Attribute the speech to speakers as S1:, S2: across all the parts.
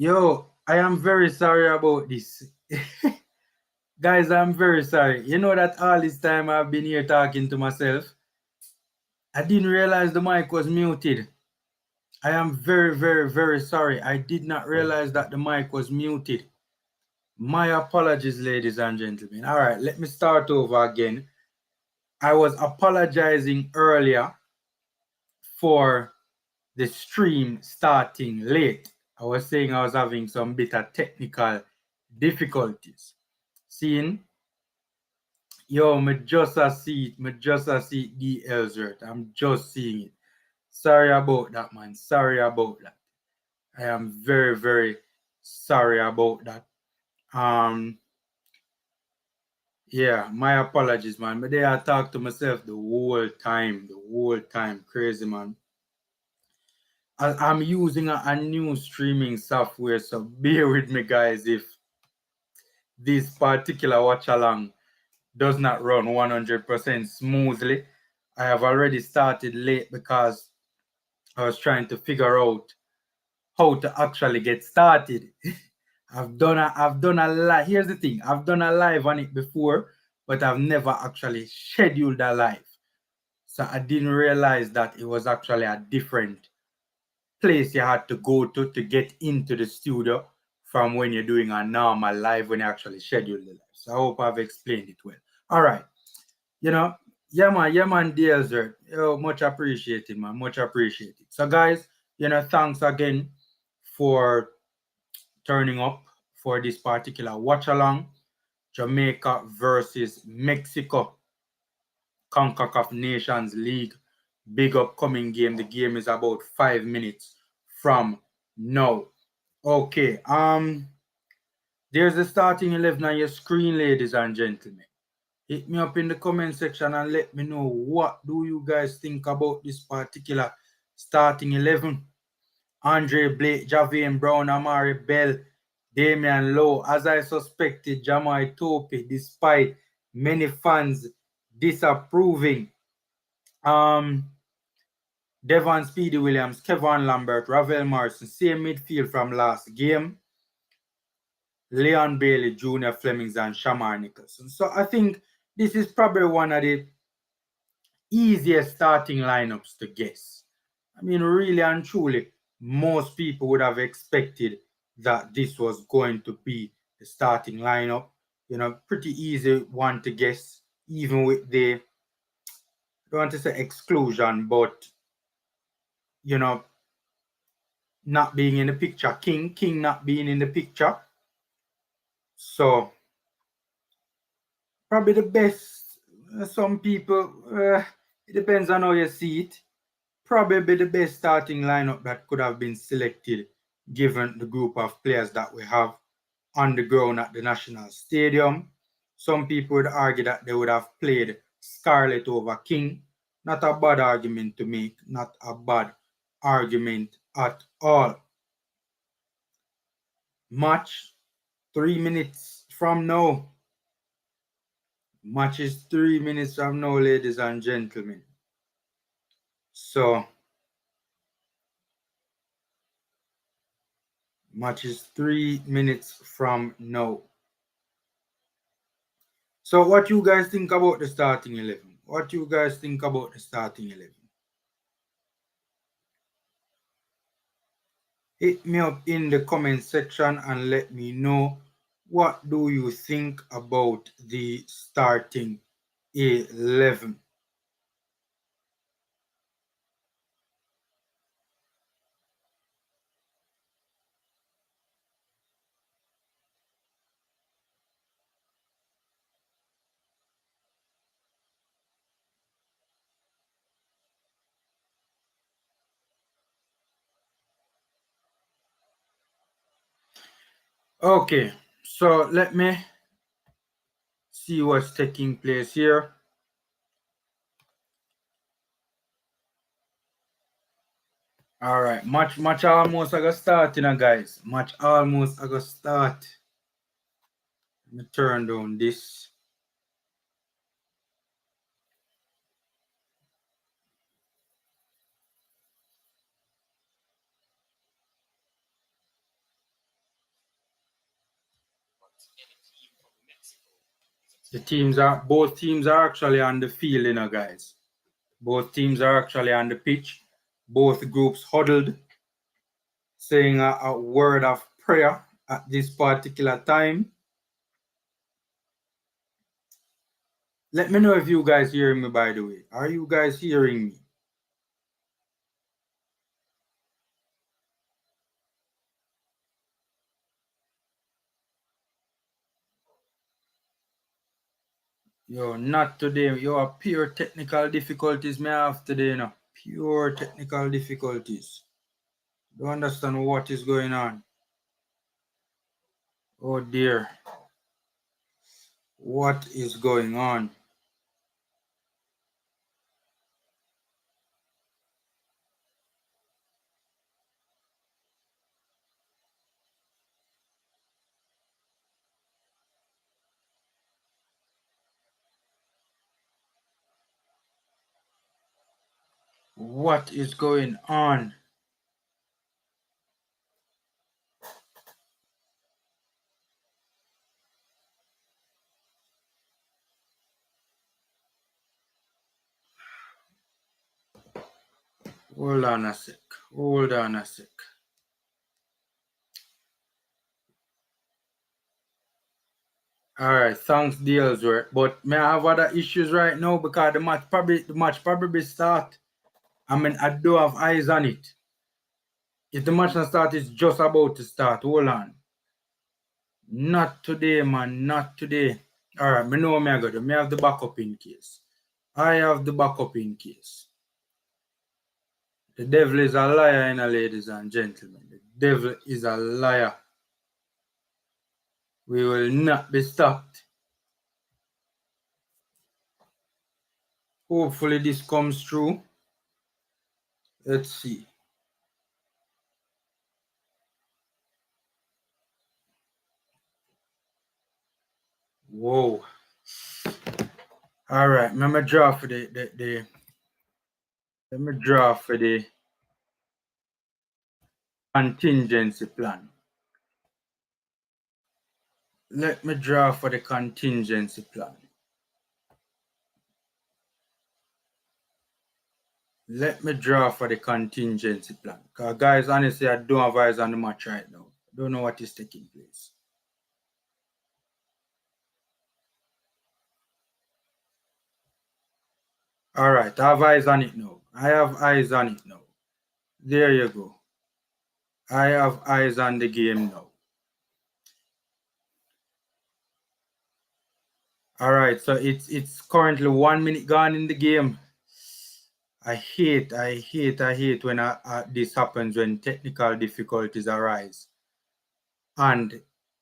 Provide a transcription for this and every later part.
S1: Yo, I am very sorry about this. Guys, I'm very sorry. You know that all this time I've been here talking to myself, I didn't realize the mic was muted. I am very, very, very sorry. I did not realize that the mic was muted. My apologies, ladies and gentlemen. All right, let me start over again. I was apologizing earlier for the stream starting late. I was saying I was having some bit of technical difficulties. Seeing, yo, me just a see the Elzert. I'm just seeing it. Sorry about that, man. Sorry about that. I am very, very sorry about that. Um, yeah, my apologies, man. But I talk to myself the whole time. Crazy, man. I'm using a new streaming software, so bear with me, guys, if this particular watch along does not run 100% smoothly. I have already started late because I was trying to figure out how to actually get started. I've done a live. Here's the thing. I've done a live on it before, but I've never actually scheduled a live. So I didn't realize that it was actually a different place you had to go to get into the studio from when you're doing a normal live when you actually schedule the live. So I hope I've explained it well. All right. You know, yeah, man, Desert. Yo, much appreciated, man. Much appreciated. So, guys, thanks again for turning up for this particular watch along. Jamaica versus Mexico. Concacaf Nations League. Big upcoming game. The game is about 5 minutes from now. Okay. There's the starting 11 on your screen, ladies and gentlemen. Hit me up in the comment section and let me know what do you guys think about this particular starting 11. Andre Blake, Javian Brown, Amari Bell, Damian Lowe. As I suspected, Jamai Tope, despite many fans disapproving. Devon Speedy Williams, Kevin Lambert, Ravel Morrison, same midfield from last game. Leon Bailey, Junior Flemings, and Shamar Nicholson. So I think this is probably one of the easiest starting lineups to guess. I mean, really and truly, most people would have expected that this was going to be the starting lineup. Pretty easy one to guess, even with the, I don't want to say exclusion, but, not being in the picture. King not being in the picture. So, probably the best. Some people, it depends on how you see it. Probably the best starting lineup that could have been selected given the group of players that we have on the ground at the National Stadium. Some people would argue that they would have played Scarlett over King. Not a bad argument to make, not a bad argument at all. Match 3 minutes from now. Match is 3 minutes from now, ladies and gentlemen. So, match is 3 minutes from now. So, what you guys think about the starting 11? What you guys think about the starting 11? Hit me up in the comment section and let me know what do you think about the starting 11. Okay, so let me see what's taking place here. All right, match almost I got start, guys. Match almost I got start. Let me turn down this. Both teams are actually on the field, you know, guys. Both teams are actually on the pitch. Both groups huddled, saying a word of prayer at this particular time. Let me know if you guys hearing me, by the way. Are you guys hearing me? Yo, not today. Yo, pure technical difficulties may I have today, you know. Pure technical difficulties. Don't understand what is going on. Oh dear. What is going on? What is going on? Hold on a sec. Hold on a sec. Alright, thanks Dealsworth. But may I have other issues right now because the match probably start. I mean, I do have eyes on it. If the match not start, it's just about to start. Hold on. Not today, man. Not today. Alright, me know me I got it. Me have the backup in case. I have the backup in case. The devil is a liar, ladies and gentlemen. The devil is a liar. We will not be stopped. Hopefully this comes through. Let's see. Whoa. All right, let me draw for the let me draw for the contingency plan. Let me draw for the contingency plan. Let me draw for the contingency plan. Because guys, honestly, I don't have eyes on the match right now. I don't know what is taking place. All right, I have eyes on it now. I have eyes on it now. There you go. I have eyes on the game now. All right, so it's currently 1 minute gone in the game. I hate when this happens, when technical difficulties arise and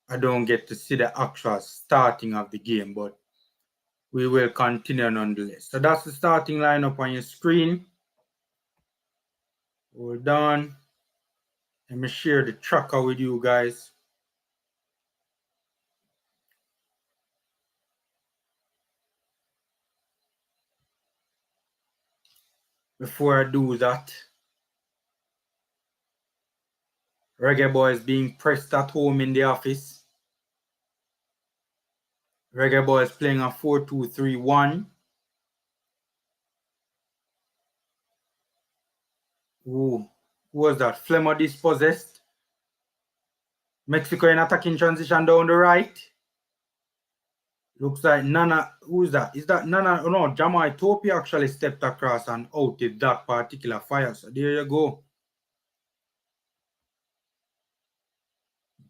S1: I don't get to see the actual starting of the game, but we will continue nonetheless. So that's the starting lineup on your screen. Hold on. Let me share the tracker with you guys. Before I do that, Reggae Boyz being pressed at home in the office. Reggae Boyz playing a 4-2-3-1. Who was that? Flemmer dispossessed. Mexico in attacking transition down the right. Looks like Nana. Who's that? Is that Nana? Oh, no, Jamaica actually stepped across and outed that particular fire. So there you go.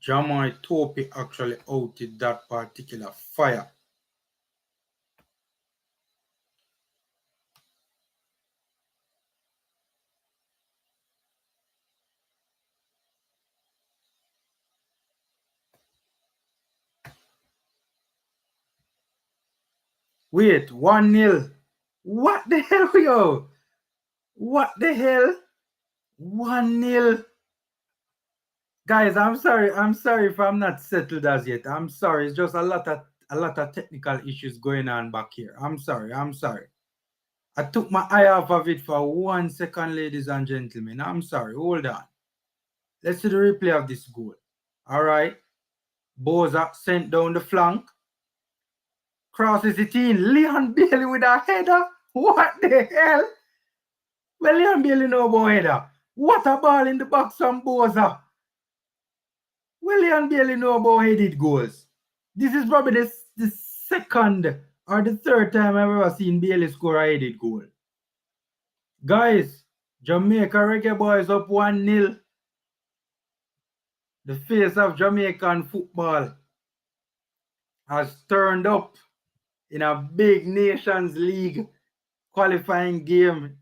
S1: Jamaica actually outed that particular fire. Wait, 1-0. What the hell, yo? What the hell? 1-0. Guys, I'm sorry if I'm not settled as yet. I'm sorry. It's just a lot of technical issues going on back here. I'm sorry. I took my eye off of it for 1 second, ladies and gentlemen. I'm sorry. Hold on. Let's see the replay of this goal. All right. Boza sent down the flank. Crosses it in. Leon Bailey with a header. What the hell? Well, Leon Bailey know about header. What a ball in the box from Boza. Well, Leon Bailey know about headed goals. This is probably the second or the third time I've ever seen Bailey score a headed goal. Guys, Jamaica Reggae Boyz up 1-0. The face of Jamaican football has turned up in a big Nations League qualifying game.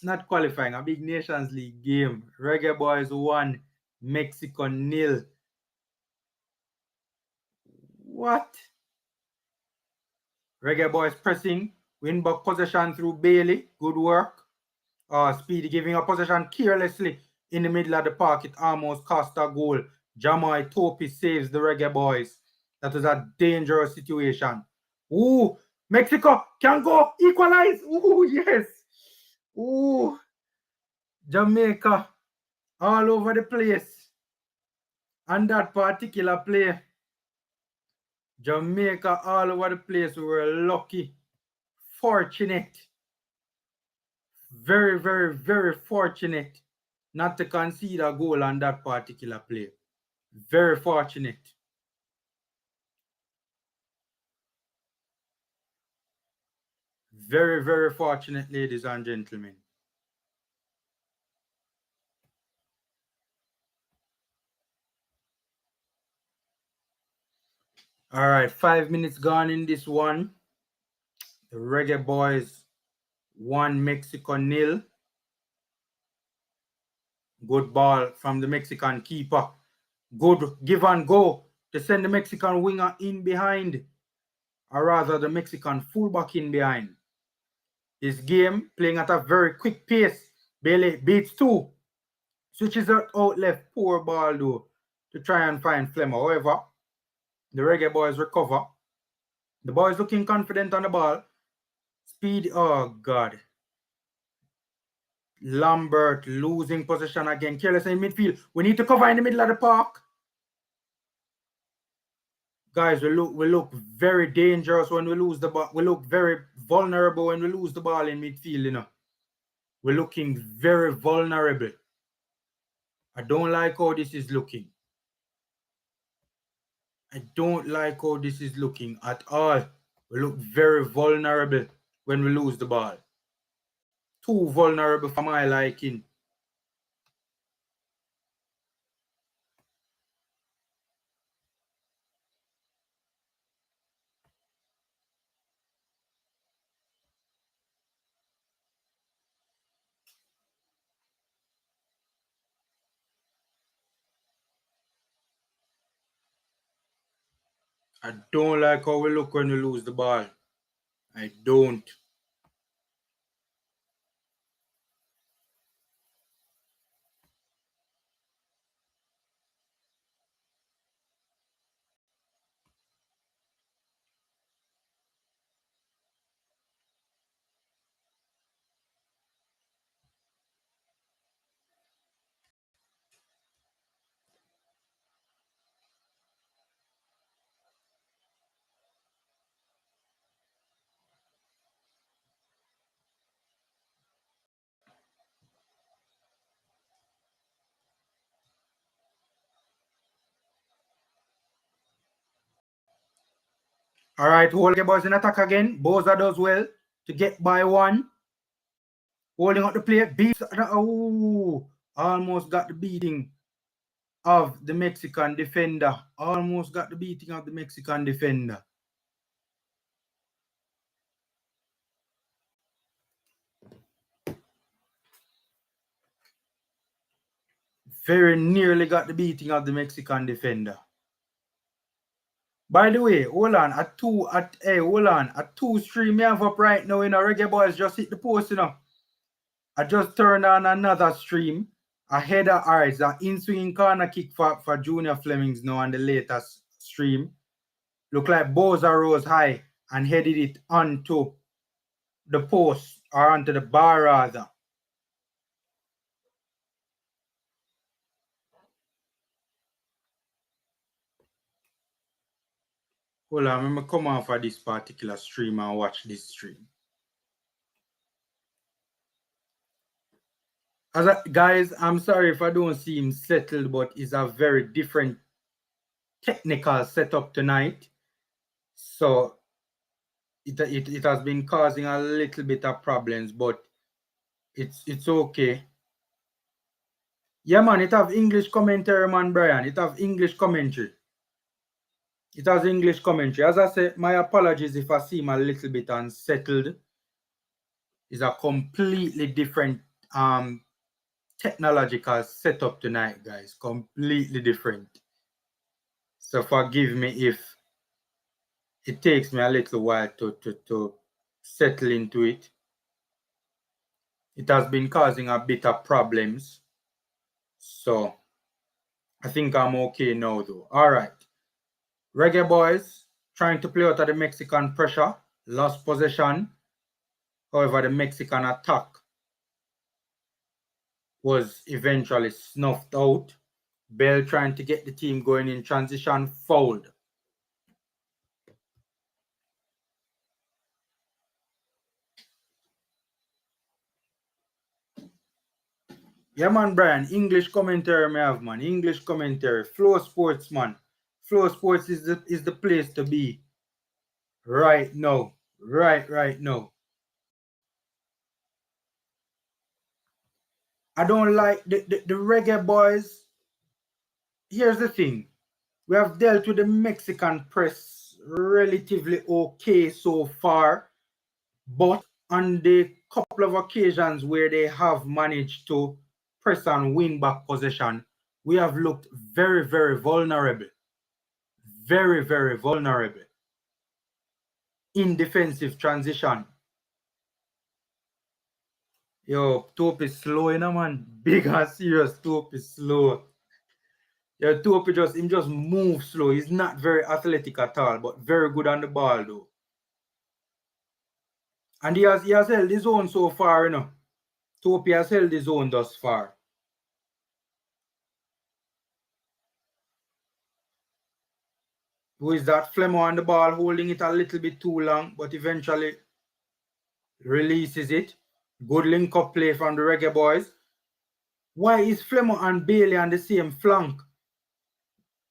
S1: Not qualifying, a big Nations League game. Reggae Boyz 1, Mexico 0. What? Reggae Boyz pressing, win back possession through Bailey. Good work. Speedy giving a possession carelessly in the middle of the park. It almost cost a goal. Jamai Topi saves the Reggae Boyz. That was a dangerous situation. Ooh, Mexico can go equalize. Ooh, yes. Ooh, Jamaica all over the place. And that particular play, Jamaica all over the place. We were lucky, fortunate, very, very, very fortunate not to concede a goal on that particular play. Very fortunate. Very, very fortunate, ladies and gentlemen. All right, 5 minutes gone in this one. The Reggae Boyz 1, Mexico 0. Good ball from the Mexican keeper. Good give and go to send the Mexican winger in behind, or rather the Mexican fullback in behind. This game playing at a very quick pace. Bailey beats 2. Switches out left. Poor ball though to try and find Flemmer. However, the Reggae Boyz recover. The boys looking confident on the ball. Speed, oh God. Lambert losing possession again. Careless in midfield. We need to cover in the middle of the park. Guys, we look very dangerous when we lose the ball. We look very vulnerable when we lose the ball in midfield, you know. We're looking very vulnerable. I don't like how this is looking. I don't like how this is looking at all. We look very vulnerable when we lose the ball. Too vulnerable for my liking. I don't like how we look when we lose the ball. I don't. All right, Reggae Boyz in attack again. Boza does well to get by 1. Holding up the play. Beats. Oh, almost got the beating of the Mexican defender. Almost got the beating of the Mexican defender. Very nearly got the beating of the Mexican defender. By the way, hold on. A 2 stream me have up right now, you know. Reggae Boyz just hit the post, you know. I just turned on another stream. A header, alright, an in-swinging corner kick for Junior Flemings now on the latest stream. Look like Boza rose high and headed it onto the post, or onto the bar rather. Hold on, I'm gonna come off of this particular stream and watch this stream. Guys, I'm sorry if I don't seem settled, but it's a very different technical setup tonight. So it has been causing a little bit of problems, but it's okay. Yeah, man, it have English commentary, man, Brian. It have English commentary. It has English commentary. As I said, my apologies if I seem a little bit unsettled. It's a completely different technological setup tonight, guys. Completely different. So forgive me if it takes me a little while to settle into it. It has been causing a bit of problems. So I think I'm okay now though. All right. Reggae Boyz trying to play out of the Mexican pressure. Lost possession. However, the Mexican attack was eventually snuffed out. Bell trying to get the team going in transition, fouled. Yeah, man, Brian. English commentary, me have, man. English commentary. Flow Sports, man. Flow Sports is the place to be right now. Right now. I don't like the Reggae Boyz. Here's the thing. We have dealt with the Mexican press relatively okay so far, but on the couple of occasions where they have managed to press and win back possession, we have looked very, very vulnerable. Very, very vulnerable in defensive transition. Yo, Tope is slow, you know, man. Big and serious Tope is slow. Yeah, Tope just moves slow. He's not very athletic at all, but very good on the ball though. And he has held his own so far, you know. Tope has held his own thus far. Who is that? Flemo on the ball, holding it a little bit too long, but eventually releases it. Good link-up play from the Reggae Boyz. Why is Flemo and Bailey on the same flank?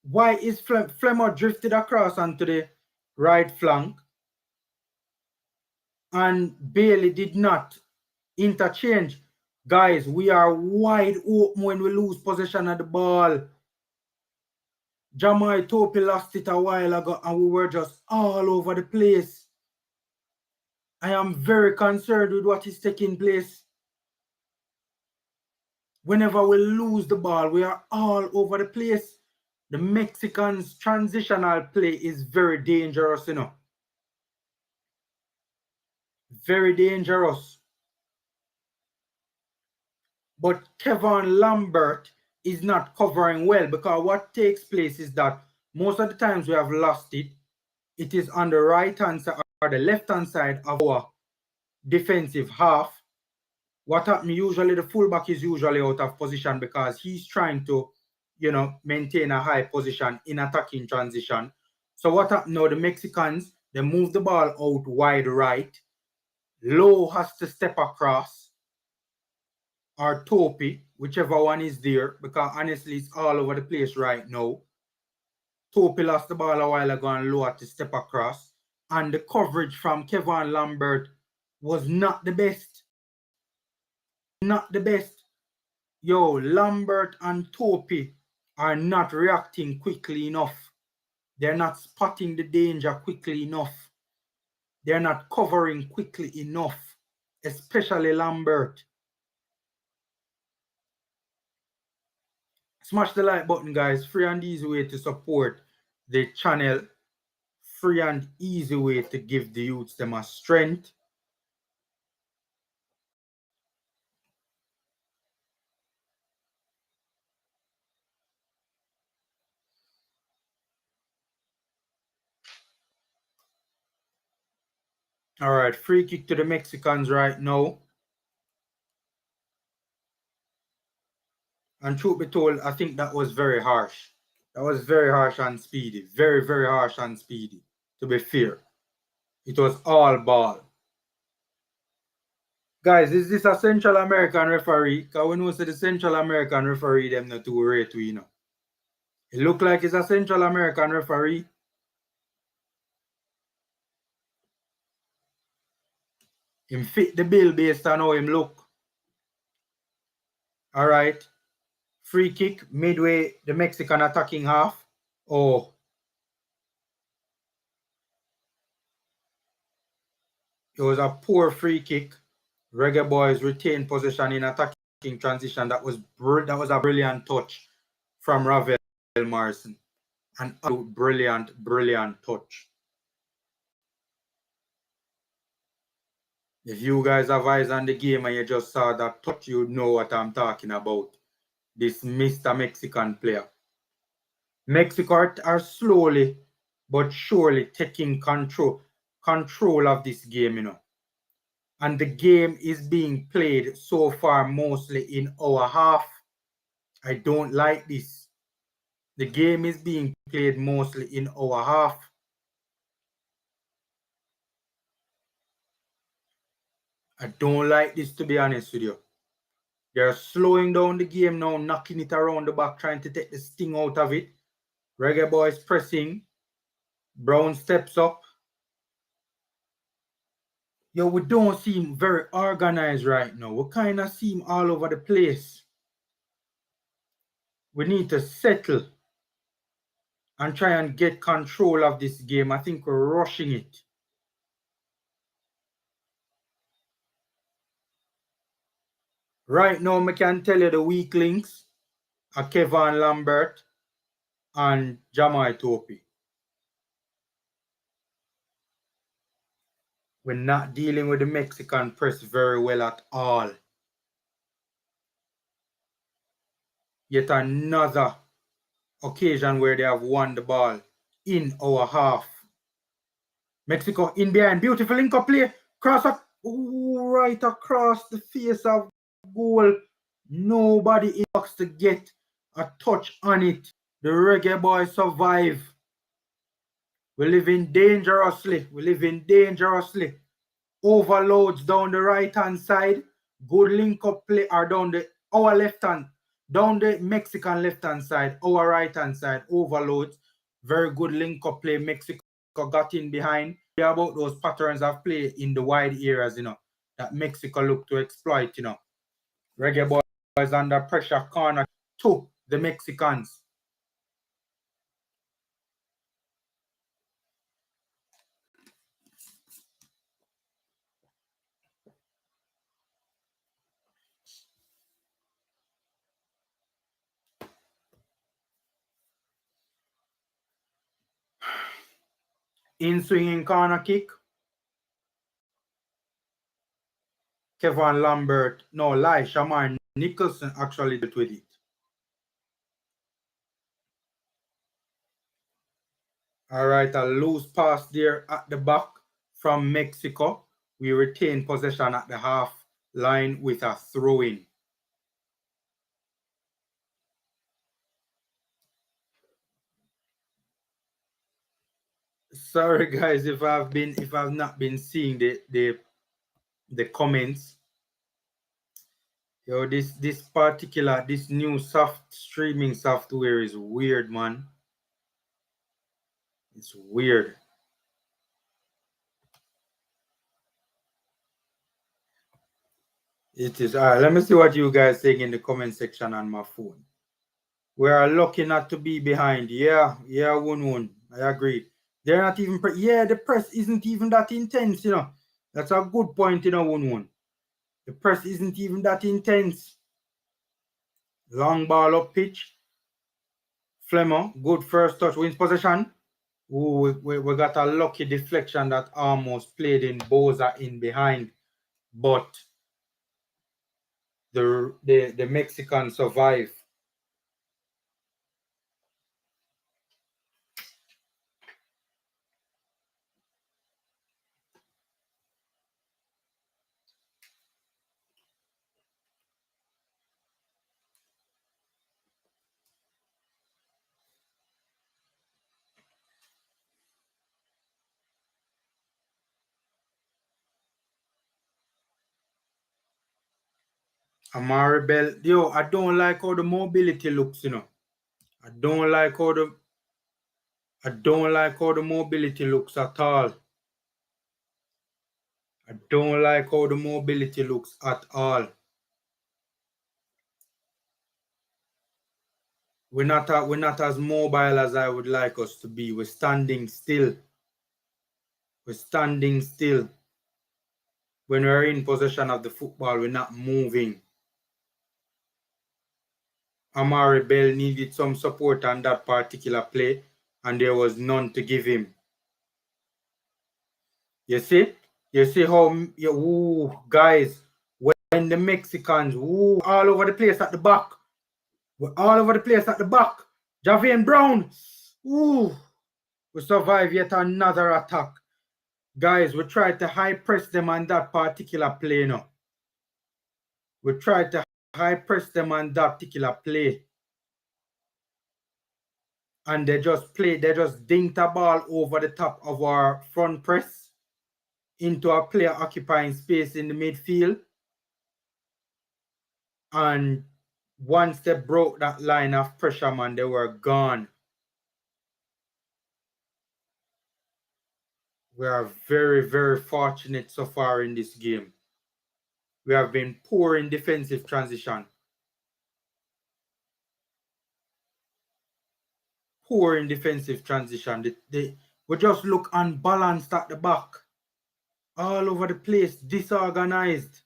S1: Why is Flemo drifted across onto the right flank and Bailey did not interchange? Guys, we are wide open when we lose possession of the ball. Jamai Tope lost it a while ago and we were just all over the place. I am very concerned with what is taking place. Whenever we lose the ball, we are all over the place. The Mexicans' transitional play is very dangerous, you know. Very dangerous. But Kevin Lambert is not covering well, because what takes place is that most of the times we have lost it, it is on the right hand side or the left hand side of our defensive half. What happens usually, the fullback is usually out of position because he's trying to, you know, maintain a high position in attacking transition. So what happens now, the Mexicans, they move the ball out wide right. Low has to step across, or Tope, whichever one is there, because honestly, it's all over the place right now. Tope lost the ball a while ago and Low had to step across. And the coverage from Kevin Lambert was not the best. Not the best. Yo, Lambert and Tope are not reacting quickly enough. They're not spotting the danger quickly enough. They're not covering quickly enough, especially Lambert. Smash the like button, guys. Free and easy way to support the channel. Free and easy way to give the youths them a strength. All right, free kick to the Mexicans right now. And truth be told, I think that was very harsh. That was very harsh and speedy. Very, very harsh and speedy. to be fair. It was all ball. Guys, is this a Central American referee? Because we know the Central American referee them not too rate we know. It look like it's a Central American referee. Him fit the bill based on how him look. Alright. Free kick midway the Mexican attacking half. Oh. It was a poor free kick. Reggae Boyz retained possession in attacking transition. That was a brilliant touch from Ravel Morrison. An absolute brilliant touch. If you guys have eyes on the game and you just saw that touch, you know what I'm talking about. This Mr. Mexican player. Mexico are slowly but surely taking control of this game, you know. And the game is being played so far mostly in our half. I don't like this. The game is being played mostly in our half. I don't like this, to be honest with you. They're slowing down the game now, knocking it around the back, trying to take the sting out of it. Reggae Boyz pressing. Brown steps up. Yo, we don't seem very organized right now. We kind of seem all over the place. We need to settle and try and get control of this game. I think we're rushing it. Right now, I can tell you the weak links are Kevin Lambert and Jamaica Topi. We're not dealing with the Mexican press very well at all. Yet another occasion where they have won the ball in our half. Mexico in behind. Beautiful link up play. Cross up right across the face of goal. Nobody in box to get a touch on it. The Reggae Boyz survive. We're living dangerously. Overloads down the right hand side. Good link up play are down our left hand. Down the Mexican left hand side. Our right hand side. Overloads. Very good link up play. Mexico got in behind. About those patterns of play in the wide areas, you know, that Mexico look to exploit, you know. Reggae Boyz under pressure, corner to the Mexicans. In swinging corner kick. Kevin Lambert, no lie, Shamar Nicholson actually dealt with it. All right, a loose pass there at the back from Mexico. We retain possession at the half line with a throw-in. Sorry guys if I've not been seeing the comments. Yo, this new streaming software is weird, man. It's weird. It is. All right, let me see what you guys saying in the comment section on my phone. We are lucky not to be behind. Yeah, Woon. I agree. They're not even. The press isn't even that intense, you know. That's a good point, you know, Woon. The press isn't even that intense. Long ball up pitch. Flemmer, good first touch, wins possession. Ooh, we got a lucky deflection that almost played in Boza in behind, but the Mexican survive. Amari Bell, yo, I don't like how the mobility looks, you know. I don't like how the mobility looks at all. I don't like how the mobility looks at all. We're not as mobile as I would like us to be. We're standing still. We're standing still. When we're in possession of the football, we're not moving. Amari Bell needed some support on that particular play, and there was none to give him. You see? You see how, guys, when the Mexicans, all over the place at the back. We're all over the place at the back. Javian Brown, we survive yet another attack. Guys, we tried to high press them on that particular play now. We tried to high press them on that particular play. And they just dinked a ball over the top of our front press into a player occupying space in the midfield. And once they broke that line of pressure, man, they were gone. We are very, very fortunate so far in this game. We have been poor in defensive transition. Poor in defensive transition. We just look unbalanced at the back. All over the place, disorganized.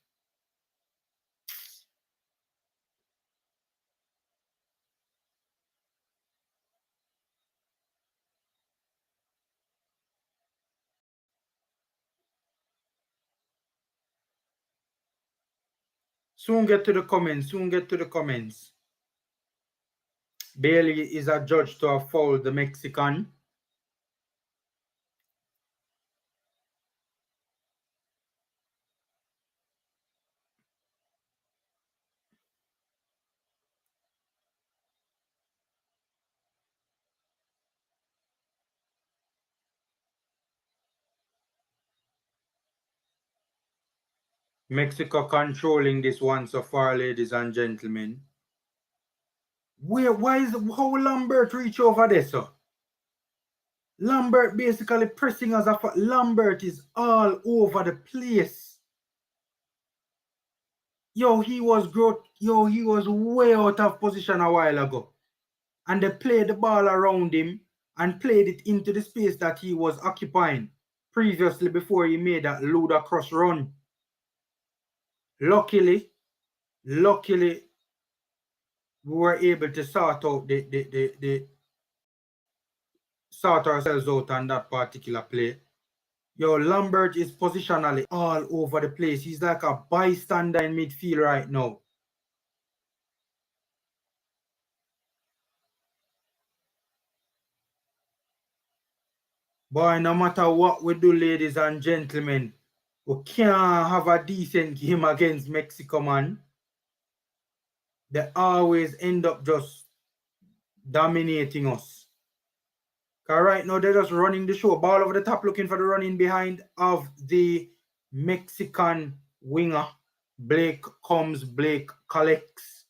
S1: Soon get to the comments. Bailey is adjudged to have fouled the Mexican. Mexico controlling this one so far, ladies and gentlemen. How Lambert reach over there, sir? Lambert basically pressing us off. Lambert is all over the place. Yo, he was way out of position a while ago. And they played the ball around him and played it into the space that he was occupying previously before he made that ludicrous run. Luckily, we were able to sort ourselves out on that particular play. Yo, Lambert is positionally all over the place. He's like a bystander in midfield right now. Boy, no matter what we do, ladies and gentlemen, we can't have a decent game against Mexico, man. They always end up just dominating us. Because right now, they're just running the show. Ball over the top, looking for the running behind of the Mexican winger. Blake comes, Blake collects.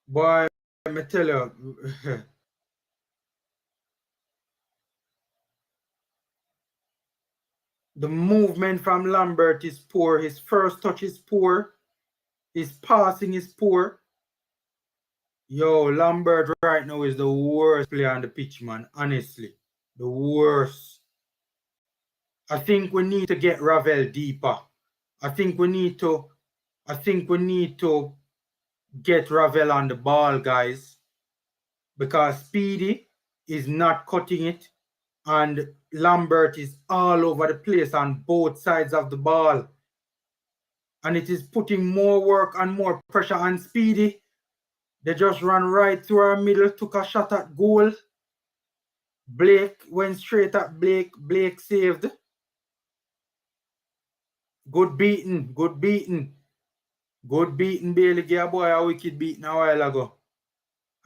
S1: Boy, let me tell you. The movement from Lambert is poor. His first touch is poor. His passing is poor. Yo, Lambert right now is the worst player on the pitch, man. Honestly, the worst. I think we need to get Ravel deeper. I think we need to get Ravel on the ball, guys. Because Speedy is not cutting it. And Lambert is all over the place on both sides of the ball. And it is putting more work and more pressure on Speedy. They just ran right through our middle, took a shot at goal. Blake went straight at Blake. Blake saved. Good beating. Good beating. Bailey gave a boy a wicked beating a while ago.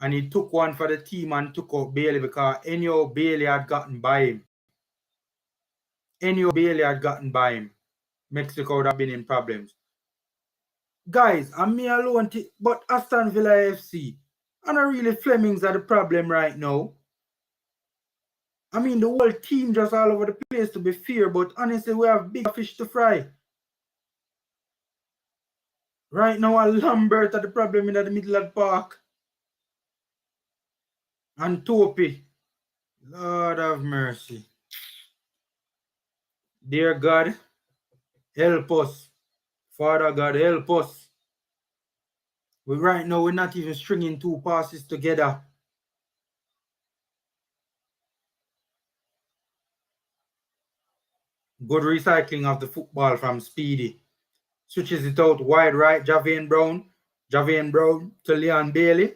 S1: And he took one for the team and took out Bailey because anyhow Bailey had gotten by him. any Bailey had gotten by him, Mexico would have been in problems. Guys, and me alone, but Aston Villa FC, and really Flemings are the problem right now. I mean, the whole team just all over the place, to be fair, but honestly, we have big fish to fry. Right now, Lambert are the problem in the middle of the park. And Topi. Lord have mercy. Dear God, help us. Father God, help us. Right now, we're not even stringing two passes together. Good recycling of the football from Speedy. Switches it out wide right, Javian Brown. Javian Brown to Leon Bailey.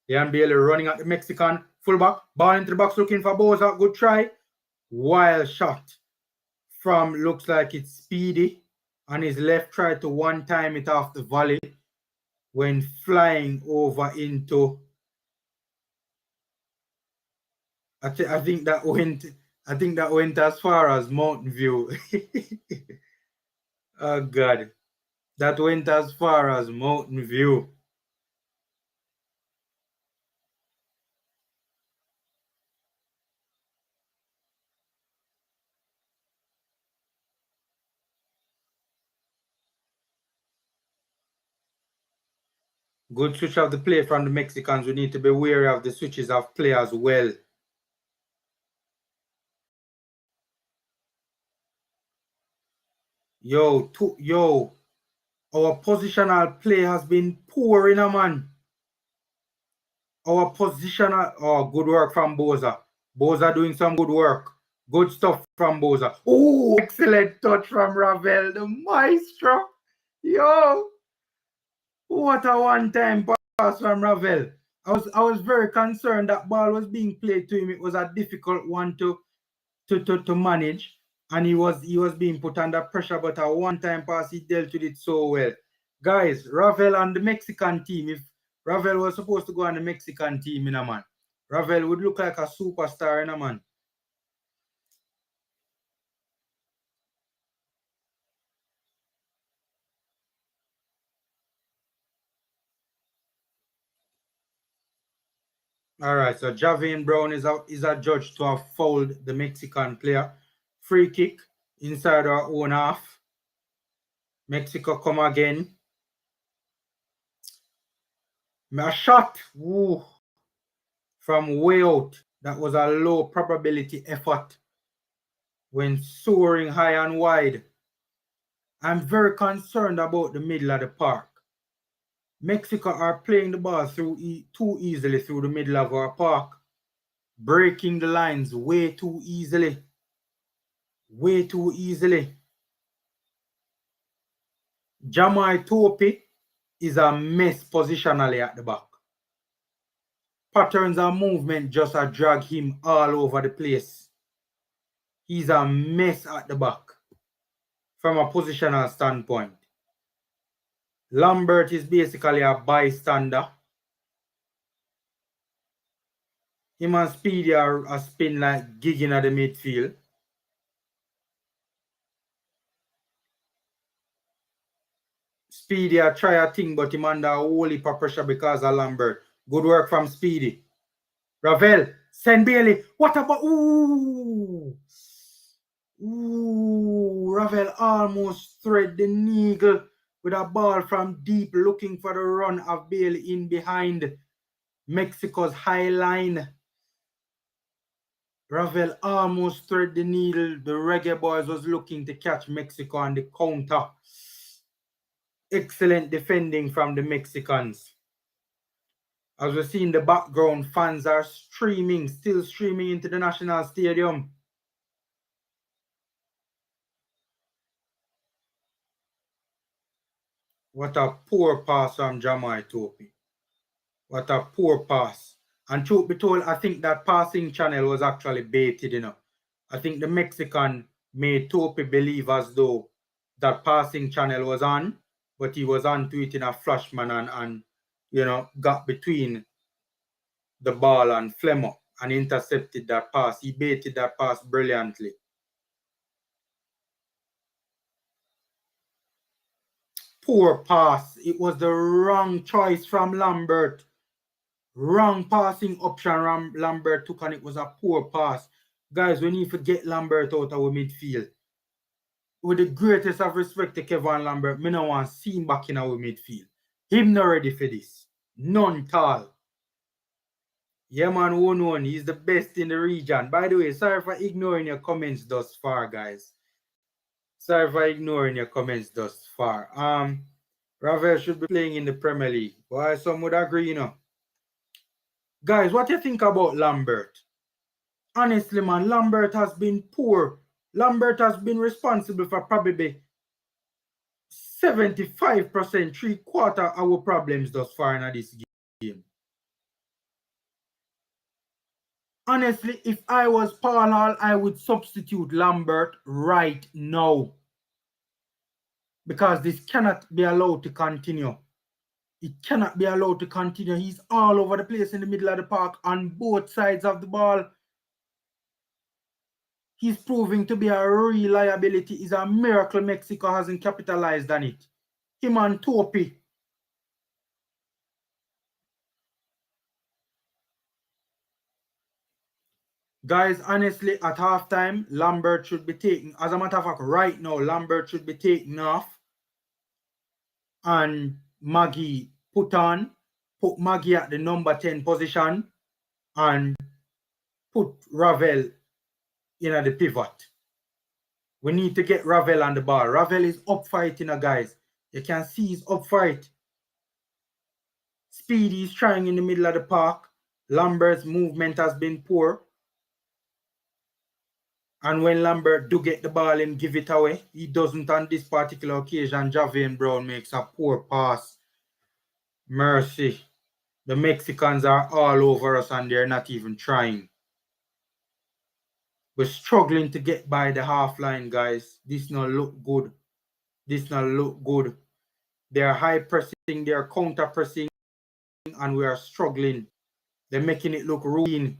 S1: Leon Bailey running at the Mexican fullback. Ball into the box looking for Boza. Good try. Wild shot from, looks like it's Speedy. On his left, tried to one time it off the volley when flying over into, I think that went as far as Mountain View. Oh God. That went as far as Mountain View. Good switch of the play from the Mexicans. We need to be wary of the switches of play as well. Yo, our positional play has been poor, in a man. Our positional, oh, good work from Boza. Boza doing some good work. Good stuff from Boza. Oh, excellent touch from Ravel, the maestro. Yo, what a one-time pass from Ravel. I was very concerned that ball was being played to him. It was a difficult one to manage, and he was being put under pressure, but a one-time pass, he dealt with it so well. Guys, Ravel and the Mexican team, if Ravel was supposed to go on the Mexican team, in a man, Ravel would look like a superstar, in a man. All right, so Javian Brown is adjudged to have fouled the Mexican player. Free kick inside our own half. Mexico come again. A shot. Ooh, from way out. That was a low probability effort when soaring high and wide. I'm very concerned about the middle of the park. Mexico are playing the ball through too easily through the middle of our park, breaking the lines way too easily. Way too easily. Jamai Topi is a mess positionally at the back. Patterns and movement just drag him all over the place. He's a mess at the back from a positional standpoint. Lambert is basically a bystander. Him and Speedy are spin like gigging at the midfield. Speedy a try a thing, but him under a whole heap of pressure because of Lambert. Good work from Speedy. Ravel, send Bailey. What about... Ooh! Ooh! Ravel almost thread the needle with a ball from deep, looking for the run of Bailey in behind Mexico's high line. Ravel almost thread the needle. The Reggae Boyz was looking to catch Mexico on the counter. Excellent defending from the Mexicans. As we see in the background, fans are still streaming into the National Stadium. What a poor pass from Jamai Topi. What a poor pass. And truth be told, I think that passing channel was actually baited, you know. I think the Mexican made Topi believe as though that passing channel was on, but he was on to it in a flash, man, and you know, got between the ball and Flemmo and intercepted that pass. He baited that pass brilliantly. poor pass. It was the wrong choice from Lambert. Wrong passing option Lambert took, and it was a poor pass. Guys, we need to get Lambert out of our midfield. With the greatest of respect to Kevin Lambert, me no want to see him back in our midfield. Him not ready for this. None at all. Yeah, man, 1-1. He's the best in the region. By the way, sorry for ignoring your comments thus far, guys. Sorry for ignoring your comments thus far. Ravel should be playing in the Premier League. Why some would agree, you know. Guys, what do you think about Lambert? Honestly, man, Lambert has been poor. Lambert has been responsible for probably 75%, 3/4 of our problems thus far in this game. Honestly, if I was Paul Hall, I would substitute Lambert right now. Because this cannot be allowed to continue. It cannot be allowed to continue. He's all over the place in the middle of the park on both sides of the ball. He's proving to be a real liability. It's a miracle Mexico hasn't capitalized on it. Him and Topi. Guys, honestly, at halftime, Lambert should be taken. As a matter of fact, right now, Lambert should be taken off. And Maggie put Maggie at the number 10 position and put Ravel in the pivot. We need to get Ravel on the ball. Ravel is up fighting, guys. You can see he's up fight. Speedy is trying in the middle of the park. Lambert's movement has been poor. And when Lambert do get the ball and give it away, he doesn't on this particular occasion. Javian Brown makes a poor pass. Mercy. The Mexicans are all over us and they're not even trying. We're struggling to get by the half line, guys. This not look good. This not look good. They're high pressing, they're counter pressing, and we are struggling. They're making it look routine.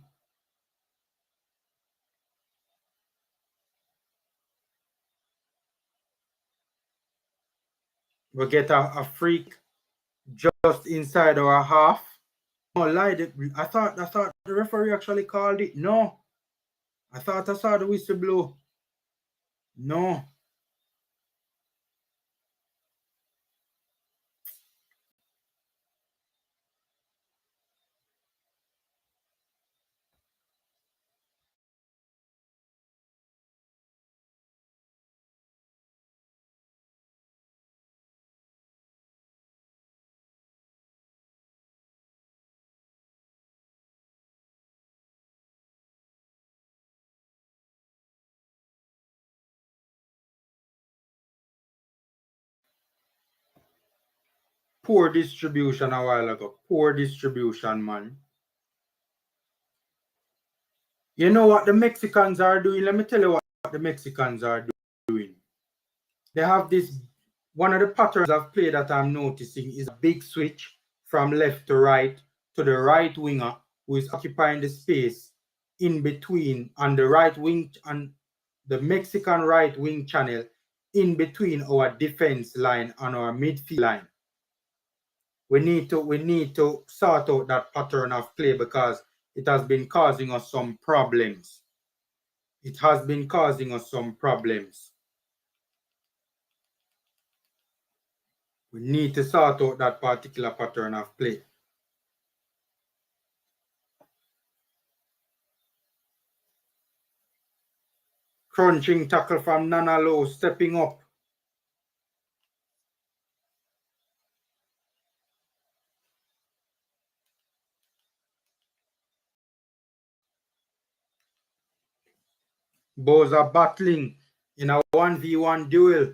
S1: We get a freak just inside our half. No, lied. I thought the referee actually called it. No. I thought I saw the whistle blow. No. Poor distribution a while ago. Poor distribution, man. You know what the Mexicans are doing? Let me tell you what the Mexicans are doing. They have this, one of the patterns of play that I'm noticing is a big switch from left to the right winger who is occupying the space in between on the right wing and the Mexican right wing channel in between our defense line and our midfield line. We need to sort out that pattern of play because it has been causing us some problems. It has been causing us some problems. We need to sort out that particular pattern of play. Crunching tackle from Nana Lowe, stepping up. Boys are battling in a 1v1 duel.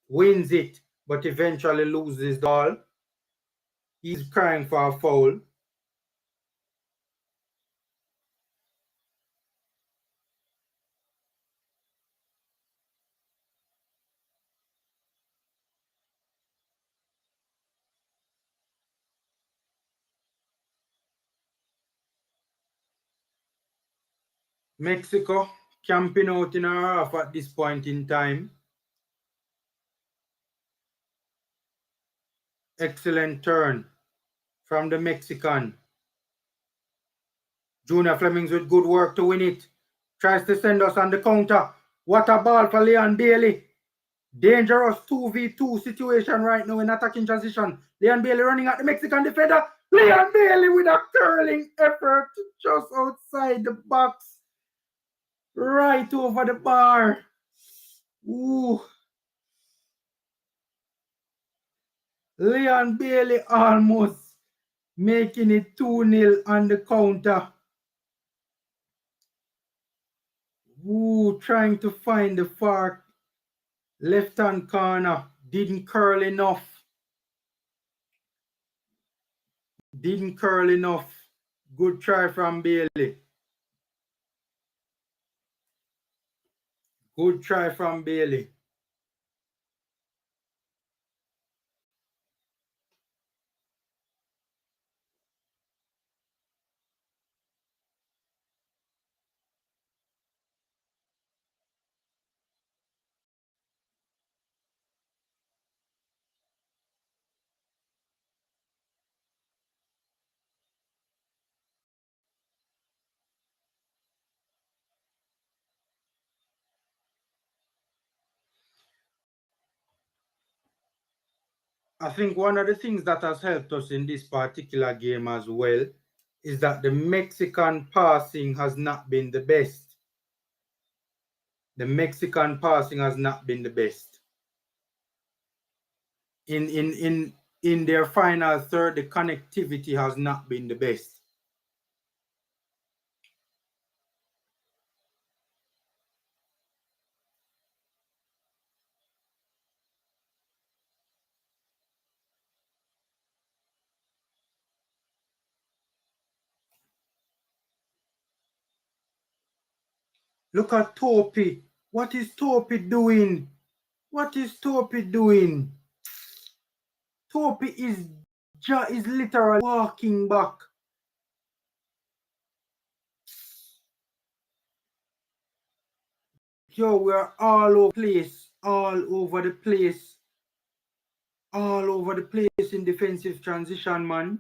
S1: Wins it, but eventually loses the ball. He's crying for a foul. Mexico camping out in our half at this point in time. Excellent turn from the Mexican. Junior Flemings with good work to win it. Tries to send us on the counter. What a ball for Leon Bailey. Dangerous 2v2 situation right now in attacking transition. Leon Bailey running at the Mexican defender. Leon Bailey with a curling effort just outside the box. Right over the bar. Ooh. Leon Bailey almost making it 2-0 on the counter. Ooh, trying to find the far left-hand corner. Didn't curl enough. Didn't curl enough. Good try from Bailey. Good try from Bailey. I think one of the things that has helped us in this particular game as well is that the Mexican passing has not been the best. The Mexican passing has not been the best. In their final third, the connectivity has not been the best. Look at Topi. What is Topi doing? What is Topi doing? Topi is literally walking back. Yo, we're all over the place. All over the place. All over the place in defensive transition, man.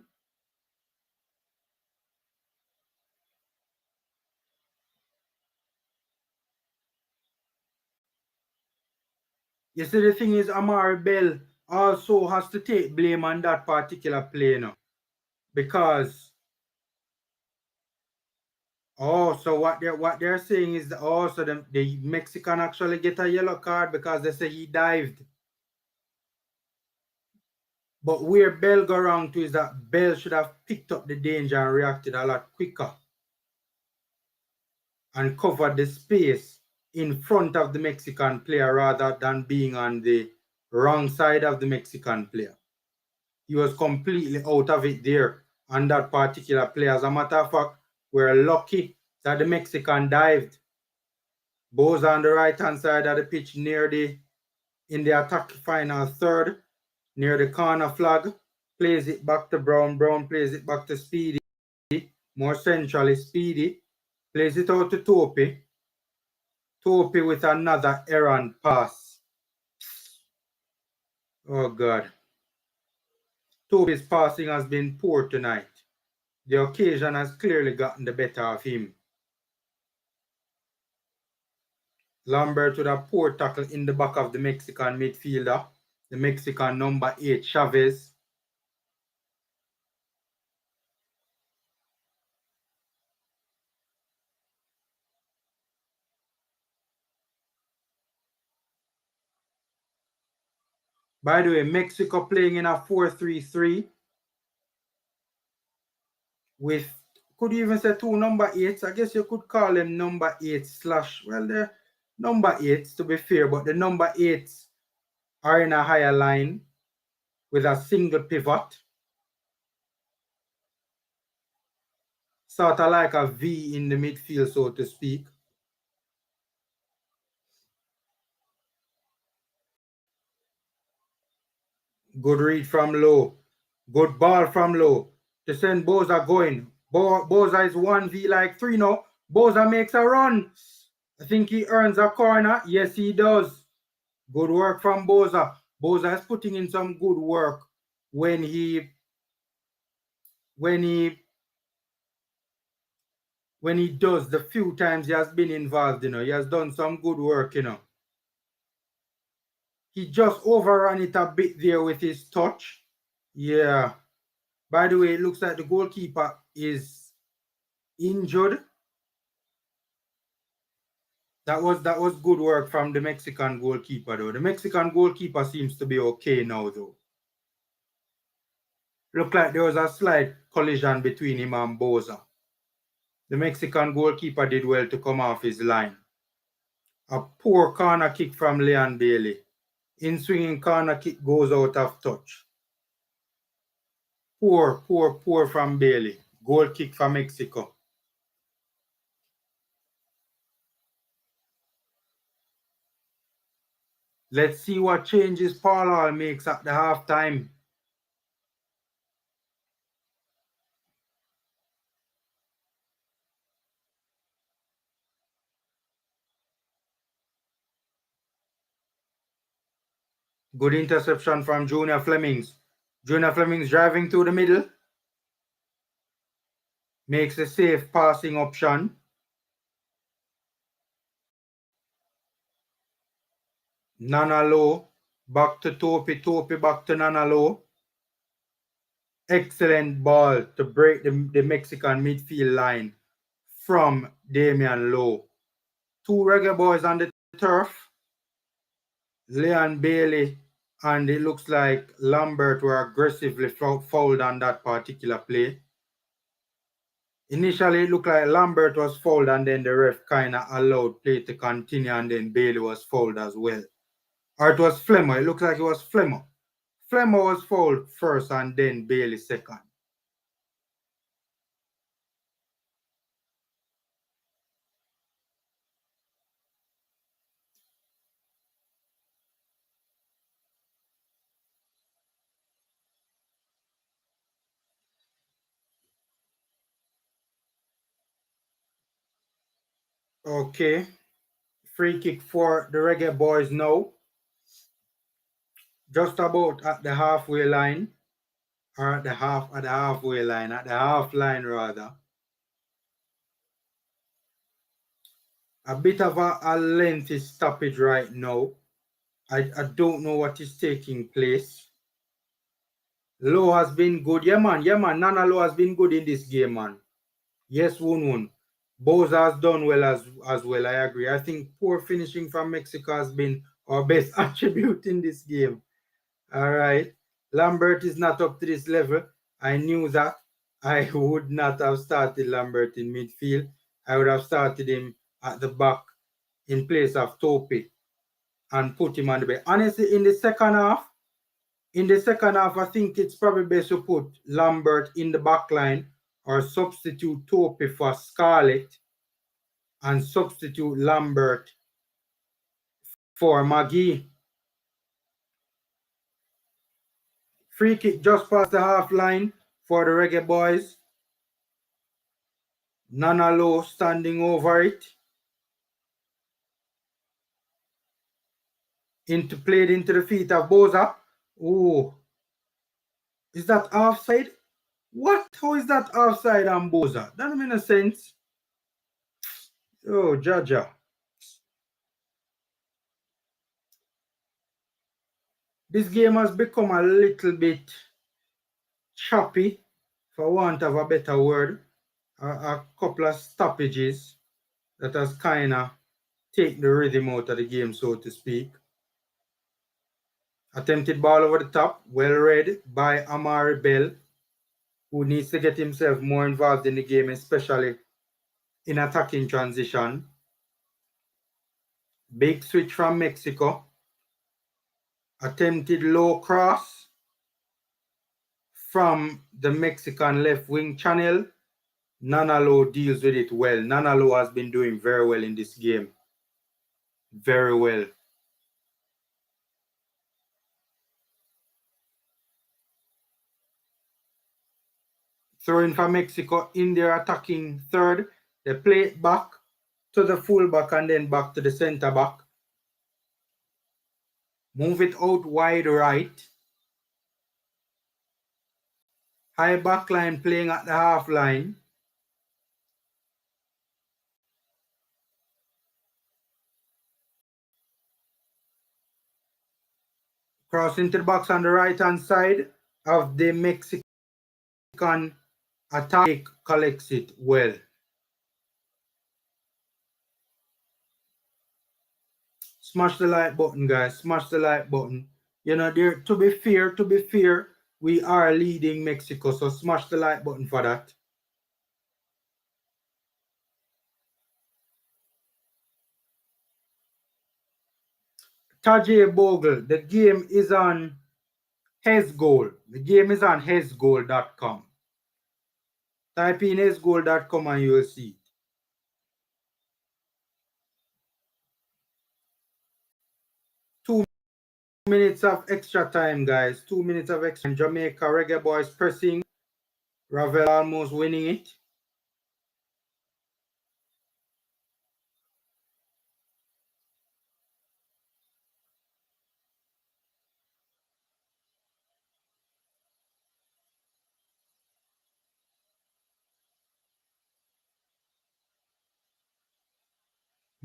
S1: You see, the thing is, Amari Bell also has to take blame on that particular play now. Because, so what they're saying is, also the Mexican actually get a yellow card because they say he dived. But where Bell go wrong to is that Bell should have picked up the danger and reacted a lot quicker. And covered the space in front of the Mexican player rather than being on the wrong side of the Mexican player. He was completely out of it there on that particular play. As a matter of fact, we're lucky that the Mexican dived. Both on the right-hand side of the pitch in the attack final third, near the corner flag, plays it back to Brown. Brown plays it back to Speedy. More centrally, Speedy plays it out to Topi. Topi with another errant pass. Oh, God. Topi's passing has been poor tonight. The occasion has clearly gotten the better of him. Lambert with a poor tackle in the back of the Mexican midfielder. The Mexican number 8, Chavez. By the way, Mexico playing in a 4-3-3 with, could you even say 2 number 8s? I guess you could call them number 8 / well, they're number 8s to be fair, but the number 8s are in a higher line with a single pivot. Sort of like a V in the midfield, so to speak. Good read from Low. Good ball from Low. To send Boza going. Boza is 1v like 3 now. Boza makes a run. I think he earns a corner. Yes, he does. Good work from Boza. Boza is putting in some good work when he does the few times he has been involved, he has done some good work, He just overran it a bit there with his touch. Yeah. By the way, it looks like the goalkeeper is injured. That was good work from the Mexican goalkeeper, though. The Mexican goalkeeper seems to be okay now, though. Looked like there was a slight collision between him and Boza. The Mexican goalkeeper did well to come off his line. A poor corner kick from Leon Bailey. In-swinging corner kick goes out of touch. Poor from Bailey. Goal kick for Mexico. Let's see what changes Paul Hall makes at the halftime. Good interception from Junior Flemings. Junior Flemings driving through the middle. Makes a safe passing option. Nana Low. Back to Topi. Topi back to Nana Low. Excellent ball to break the Mexican midfield line from Damian Lowe. 2 Reggae Boyz on the turf. Leon Bailey and it looks like Lambert were aggressively fouled on that particular play. Initially, it looked like Lambert was fouled and then the ref kind of allowed play to continue and then Bailey was fouled as well. Or it was Flemmer. It looks like it was Flemmer. Flemmer was fouled first and then Bailey second. Okay. Free kick for the Reggae Boyz now. Just about at the halfway line. Or at the halfway line. At the half line rather. A bit of a lengthy stoppage right now. I don't know what is taking place. Low has been good. Yeah, man. Nana Low has been good in this game, man. Yes, Woon. Boza has done well as well. I agree. I think poor finishing from Mexico has been our best attribute in this game. All right. Lambert is not up to this level. I knew that. I would not have started Lambert in midfield. I would have started him at the back in place of Topi and put him on the bench. Honestly, in the second half, I think it's probably best to put Lambert in the back line or substitute Topi for Scarlett and substitute Lambert for Maggie. Free kick just past the half line for the Reggae Boyz. Nana Low standing over it. Played into the feet of Boza. Oh, is that offside? What? How is that offside on Boza? That doesn't make no sense. Oh, Jaja. This game has become a little bit choppy, for want of a better word. A couple of stoppages that has kind of taken the rhythm out of the game, so to speak. Attempted ball over the top, well read by Amari Bell, who needs to get himself more involved in the game, especially in attacking transition. Big switch from Mexico. Attempted low cross from the Mexican left wing channel. Nana Low deals with it well. Nana Low has been doing very well in this game. Very well. Throwing for Mexico in their attacking third. They play it back to the fullback and then back to the center back. Move it out wide right. high back line playing at the half line. Cross into the box on the right hand side of the Mexican attack, collects it well. Smash the like button, guys. Smash the like button. You know, there, to be fair, we are leading Mexico, so smash the like button for that. Tajay Bogle, the game is on HesGoal. The game is on HesGoal.com. Type in HesGoal.com and you will see it. 2 minutes of extra time, guys. 2 minutes of extra time. Jamaica Reggae Boyz pressing. Ravel almost winning it.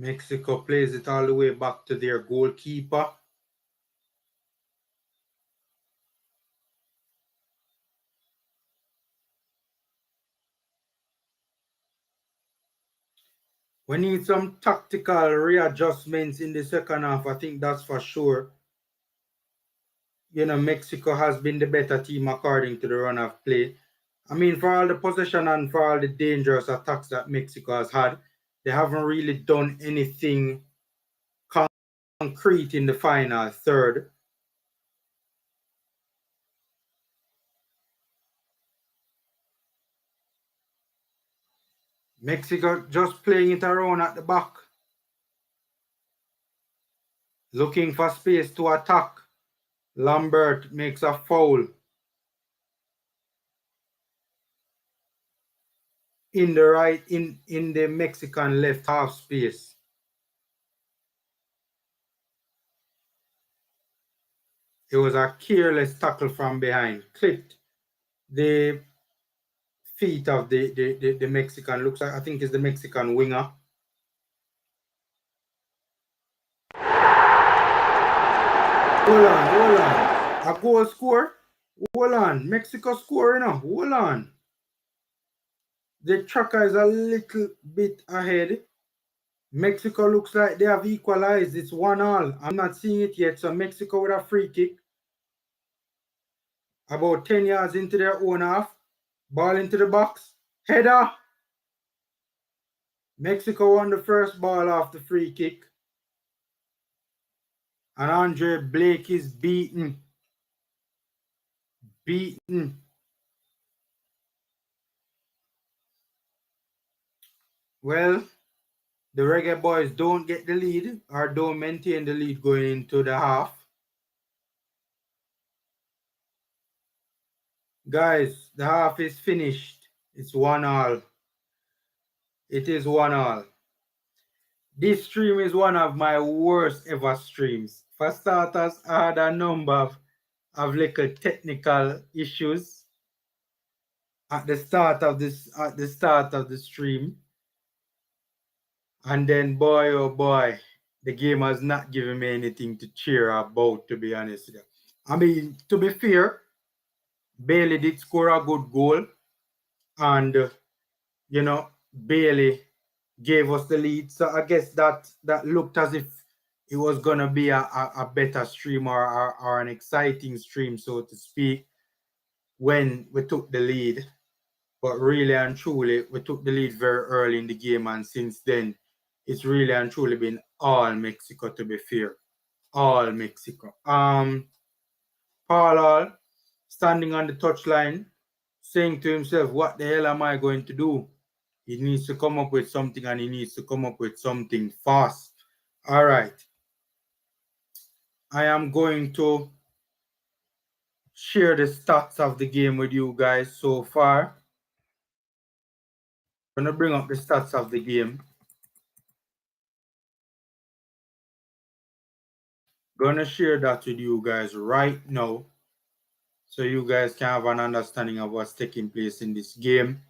S1: Mexico plays it all the way back to their goalkeeper. We need some tactical readjustments in the second half. I think that's for sure. You know, Mexico has been the better team according to the run of play. I mean, for all the possession and for all the dangerous attacks that Mexico has had, they haven't really done anything concrete in the final third. Mexico just playing it around at the back, looking for space to attack. Lambert makes a foul in the Mexican left half space. It was a careless tackle from behind, clipped the feet of the Mexican. Looks like, I think it's the Mexican winger. Hold on. A goal score. Hold on. Mexico scoring now. Hold on. The tracker is a little bit ahead. Mexico looks like they have equalized. It's 1-1. I'm not seeing it yet. So Mexico with a free kick. About 10 yards into their own half. Ball into the box. Header. Mexico won the first ball off the free kick. And Andre Blake is beaten. Well, the Reggae Boyz don't get the lead or don't maintain the lead going into the half. Guys, the half is finished. It's 1-1. It is 1-1. This stream is one of my worst ever streams. For starters, I had a number of little technical issues at the start of the stream. And then, boy, oh boy, the game has not given me anything to cheer about, to be honest with you. I mean, to be fair, Bailey did score a good goal. And, you know, Bailey gave us the lead. So I guess that looked as if it was going to be a better stream or an exciting stream, so to speak, when we took the lead. But really and truly, we took the lead very early in the game. And since then, it's really and truly been all Mexico, to be fair. All Mexico. Paul standing on the touchline, saying to himself, what the hell am I going to do? He needs to come up with something, and he needs to come up with something fast. All right. I am going to share the stats of the game with you guys so far. I'm going to bring up the stats of the game. Gonna share that with you guys right now. so you guys can have an understanding of what's taking place in this game.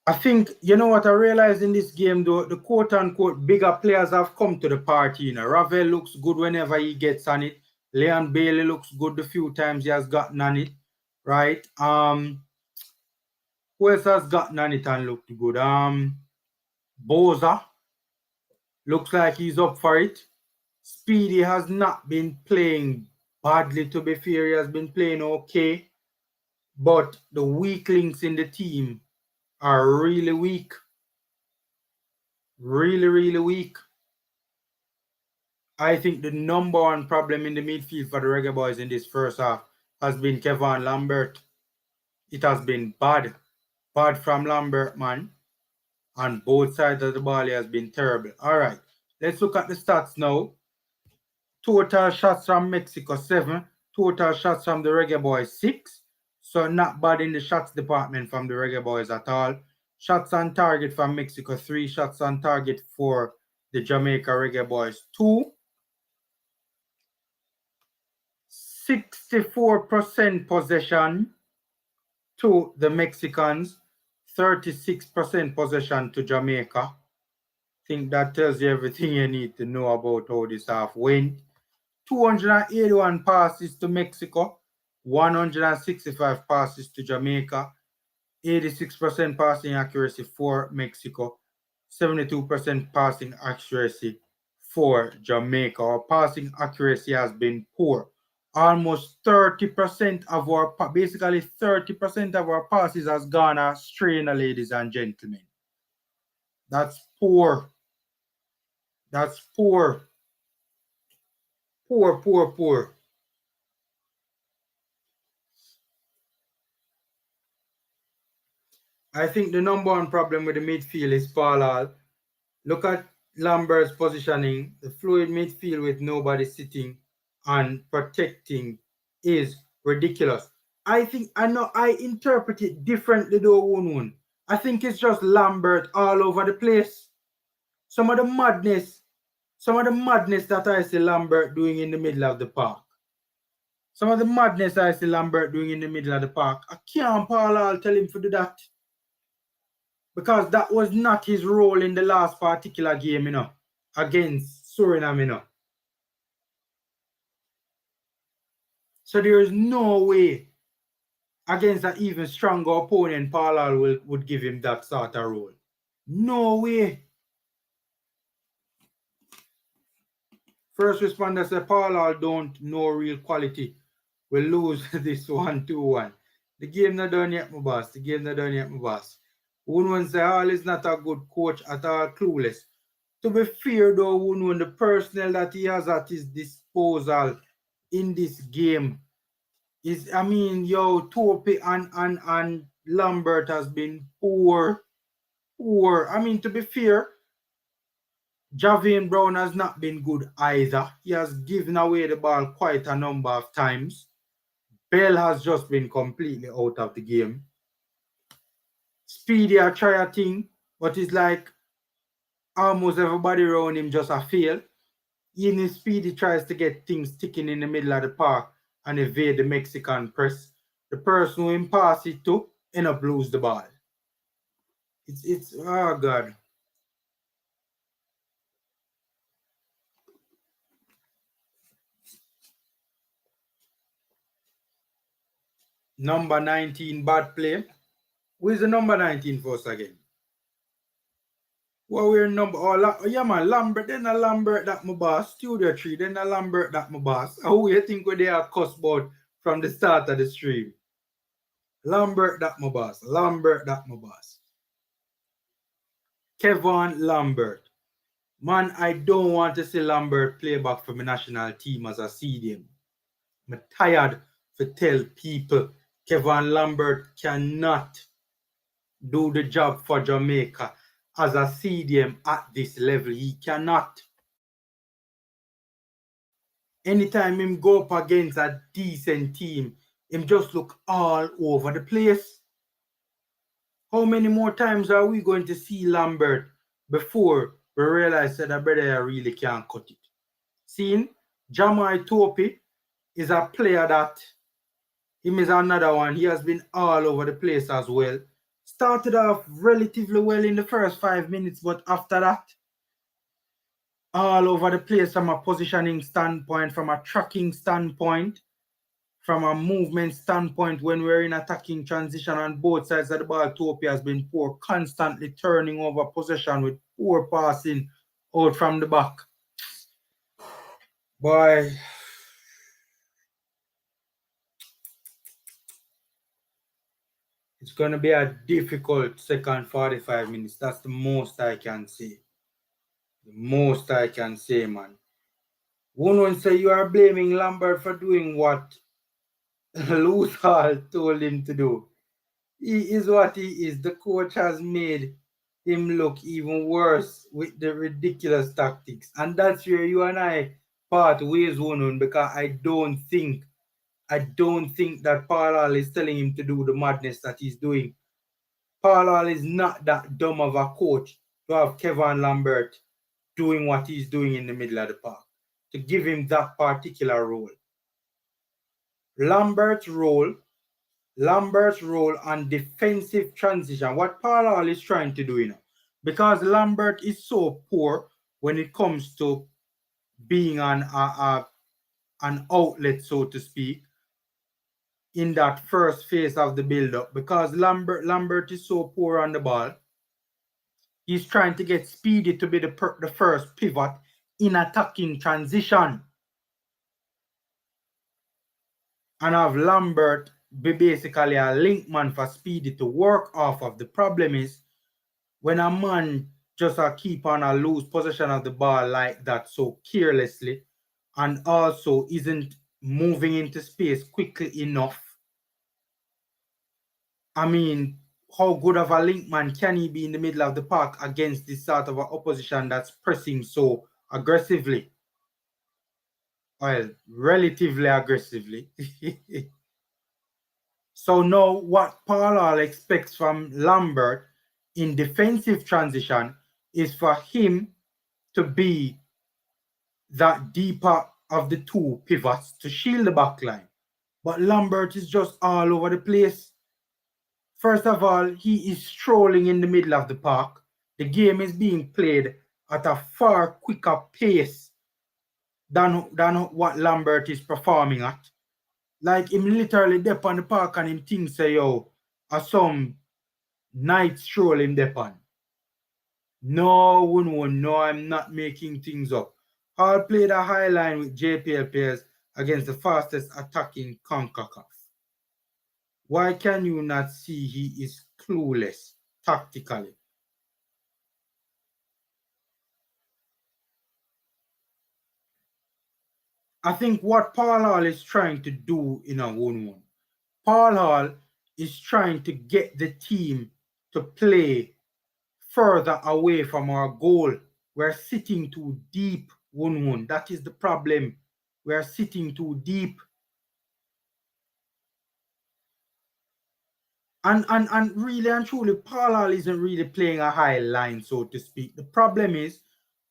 S1: I think, you know what I realized in this game, though, the quote-unquote bigger players have come to the party. You know, Ravel looks good whenever he gets on it. Leon Bailey looks good the few times he has gotten on it, right? Who else has gotten on it and looked good? Boza looks like he's up for it. Speedy has not been playing badly, to be fair. He has been playing okay. But the weak links in the team are really weak. Really, really weak. I think the number one problem in the midfield for the Reggae Boyz in this first half has been Kevin Lambert. It has been bad. Bad from Lambert, man. On both sides of the ball, he has been terrible. All right, let's look at the stats now. Total shots from Mexico, 7. Total shots from the Reggae Boyz, 6. So not bad in the shots department from the Reggae Boyz at all. Shots on target from Mexico, 3. Shots on target for the Jamaica Reggae Boyz, 2. 64% possession to the Mexicans, 36% possession to Jamaica. I think that tells you everything you need to know about how this half went. 281 passes to Mexico, 165 passes to Jamaica, 86% passing accuracy for Mexico, 72% passing accuracy for Jamaica. Our passing accuracy has been poor. Almost 30% of our, basically 30% of our passes has gone astray, ladies and gentlemen. That's poor. That's poor. Poor, poor, poor. I think the number one problem with the midfield is Paul. Look at Lambert's positioning. The fluid midfield with nobody sitting and protecting is ridiculous. I think I interpret it differently though, Woon. I think it's just Lambert all over the place. Some of the madness that I see Lambert doing in the middle of the park. Some of the madness I see Lambert doing in the middle of the park. I can't Paul tell him to do that. Because that was not his role in the last particular game, against Suriname, So there is no way against an even stronger opponent, Paul would give him that sort of role. No way. First responder said Paul don't know real quality. We'll lose this 1-2-1. The game not done yet, my boss. The game not done yet, my boss. One say Hall is not a good coach at all, clueless. To be fair though, Woon, the personnel that he has at his disposal in this game is, Tope and Lambert has been poor. To be fair, Javian Brown has not been good either. He has given away the ball quite a number of times. Bell has just been completely out of the game. Speedy try a thing, but it's like almost everybody around him just a fail. Even if Speedy tries to get things ticking in the middle of the park and evade the Mexican press, the person who him pass it to end up lose the ball. It's oh God. Number 19, bad play. Who is the number 19 for us again? Well, we're number, man, Lambert, then a Lambert that my boss, Studio 3, then a Lambert that my boss. Who you think they are cuss about from the start of the stream? Lambert that my boss, Lambert that my boss. Kevin Lambert. Man, I don't want to see Lambert play back for my national team as a CDM. I'm tired to tell people Kevin Lambert cannot do the job for Jamaica as a CDM at this level. He cannot. Anytime him go up against a decent team, him just look all over the place. How many more times are we going to see Lambert before we realize that the brother really can't cut it? Seeing Jamai Topi is a player that him is another one. He has been all over the place as well. Started off relatively well in the first 5 minutes, but after that, all over the place from a positioning standpoint, from a tracking standpoint, from a movement standpoint. When we're in attacking transition on both sides of the ball, Topi has been poor, constantly turning over possession with poor passing out from the back. Boy, it's going to be a difficult second 45 minutes. That's the most I can say. The most I can say, man. One will say you are blaming Lambert for doing what Luther Hall told him to do. He is what he is. The coach has made him look even worse with the ridiculous tactics. And that's where you and I part ways, one, because I don't think that Paul Hall is telling him to do the madness that he's doing. Paul Hall is not that dumb of a coach to have Kevin Lambert doing what he's doing in the middle of the park, to give him that particular role. Lambert's role on defensive transition, what Paul Hall is trying to do, because Lambert is so poor when it comes to being an outlet, so to speak, in that first phase of the build-up. Because Lambert is so poor on the ball, he's trying to get Speedy to be the first pivot in attacking transition, and have Lambert be basically a link man for Speedy to work off of. The problem is when a man just keep on a lose possession of the ball like that so carelessly, and also isn't moving into space quickly enough. I mean, how good of a link man can he be in the middle of the park against this sort of opposition that's pressing so aggressively? Well, relatively aggressively. So now what Paul Hall expects from Lambert in defensive transition is for him to be that deeper of the two pivots to shield the back line. But Lambert is just all over the place. First of all, he is strolling in the middle of the park. The game is being played at a far quicker pace than what Lambert is performing at. Like him literally dep on the park and him think say, yo, some night stroll him dep on. No, I'm not making things up. Hall played a high line with JPL players against the fastest attacking Concacaf. Why can you not see he is clueless tactically? I think what Paul Hall is trying to do in a 1-1, Paul Hall is trying to get the team to play further away from our goal. We're sitting too deep, 1-1. That is the problem. We're sitting too deep. And really and truly, Paul Hall isn't really playing a high line, so to speak. The problem is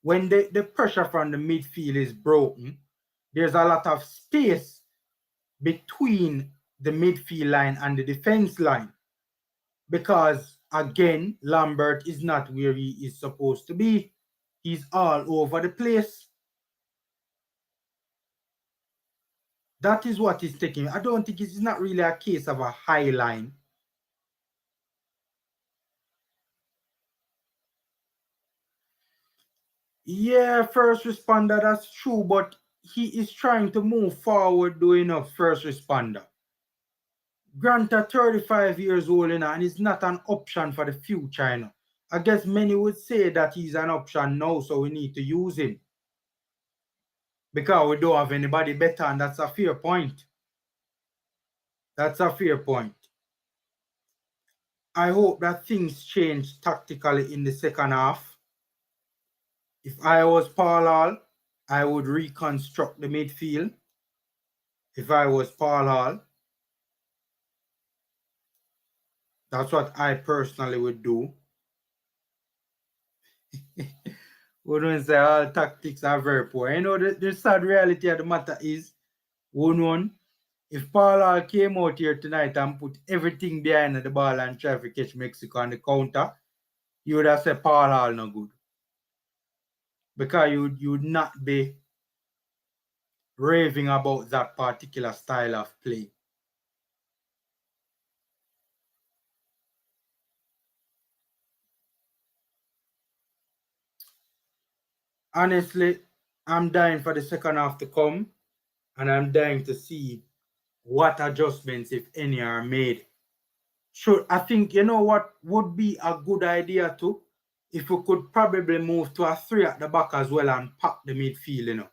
S1: when the pressure from the midfield is broken, there's a lot of space between the midfield line and the defense line. Because, again, Lambert is not where he is supposed to be. He's all over the place. That is what is taking. I don't think it's not really a case of a high line. Yeah, first responder, that's true, but he is trying to move forward doing a first responder. Grant are 35 years old, and it's not an option for the future. I guess many would say that he's an option now, so we need to use him. Because we don't have anybody better, and that's a fair point. That's a fair point. I hope that things change tactically in the second half. If I was Paul Hall, I would reconstruct the midfield. If I was Paul Hall, that's what I personally would do. We don't say all tactics are very poor. You know, the sad reality of the matter is, 1-1, if Paul Hall came out here tonight and put everything behind the ball and try to catch Mexico on the counter, you would have said Paul Hall no good. Because you would not be raving about that particular style of play. Honestly, I'm dying for the second half to come, and I'm dying to see what adjustments, if any, are made. Sure, I think, you know what would be a good idea too? If we could probably move to a 3 at the back as well and pack the midfield, you know.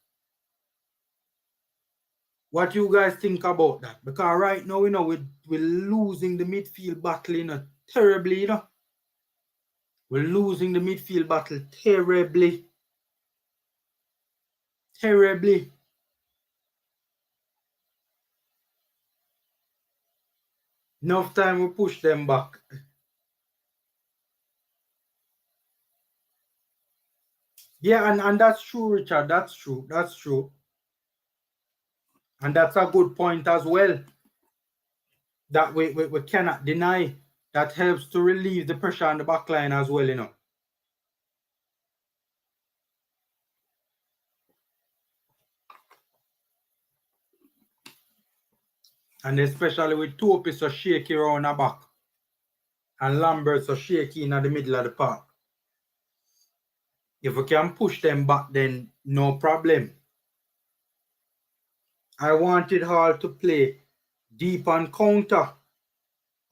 S1: What you guys think about that? Because right now, you know, we're losing the midfield battle, you know, terribly, you know. We're losing the midfield battle terribly. Terribly. Enough time we push them back. Yeah, and that's true, Richard. That's true. That's true. And that's a good point as well. That we cannot deny. That helps to relieve the pressure on the back line as well, you know. And especially with Topi so shaky around the back. And Lambert so shaky in the middle of the park. If we can push them back, then no problem. I wanted Hall to play deep on counter.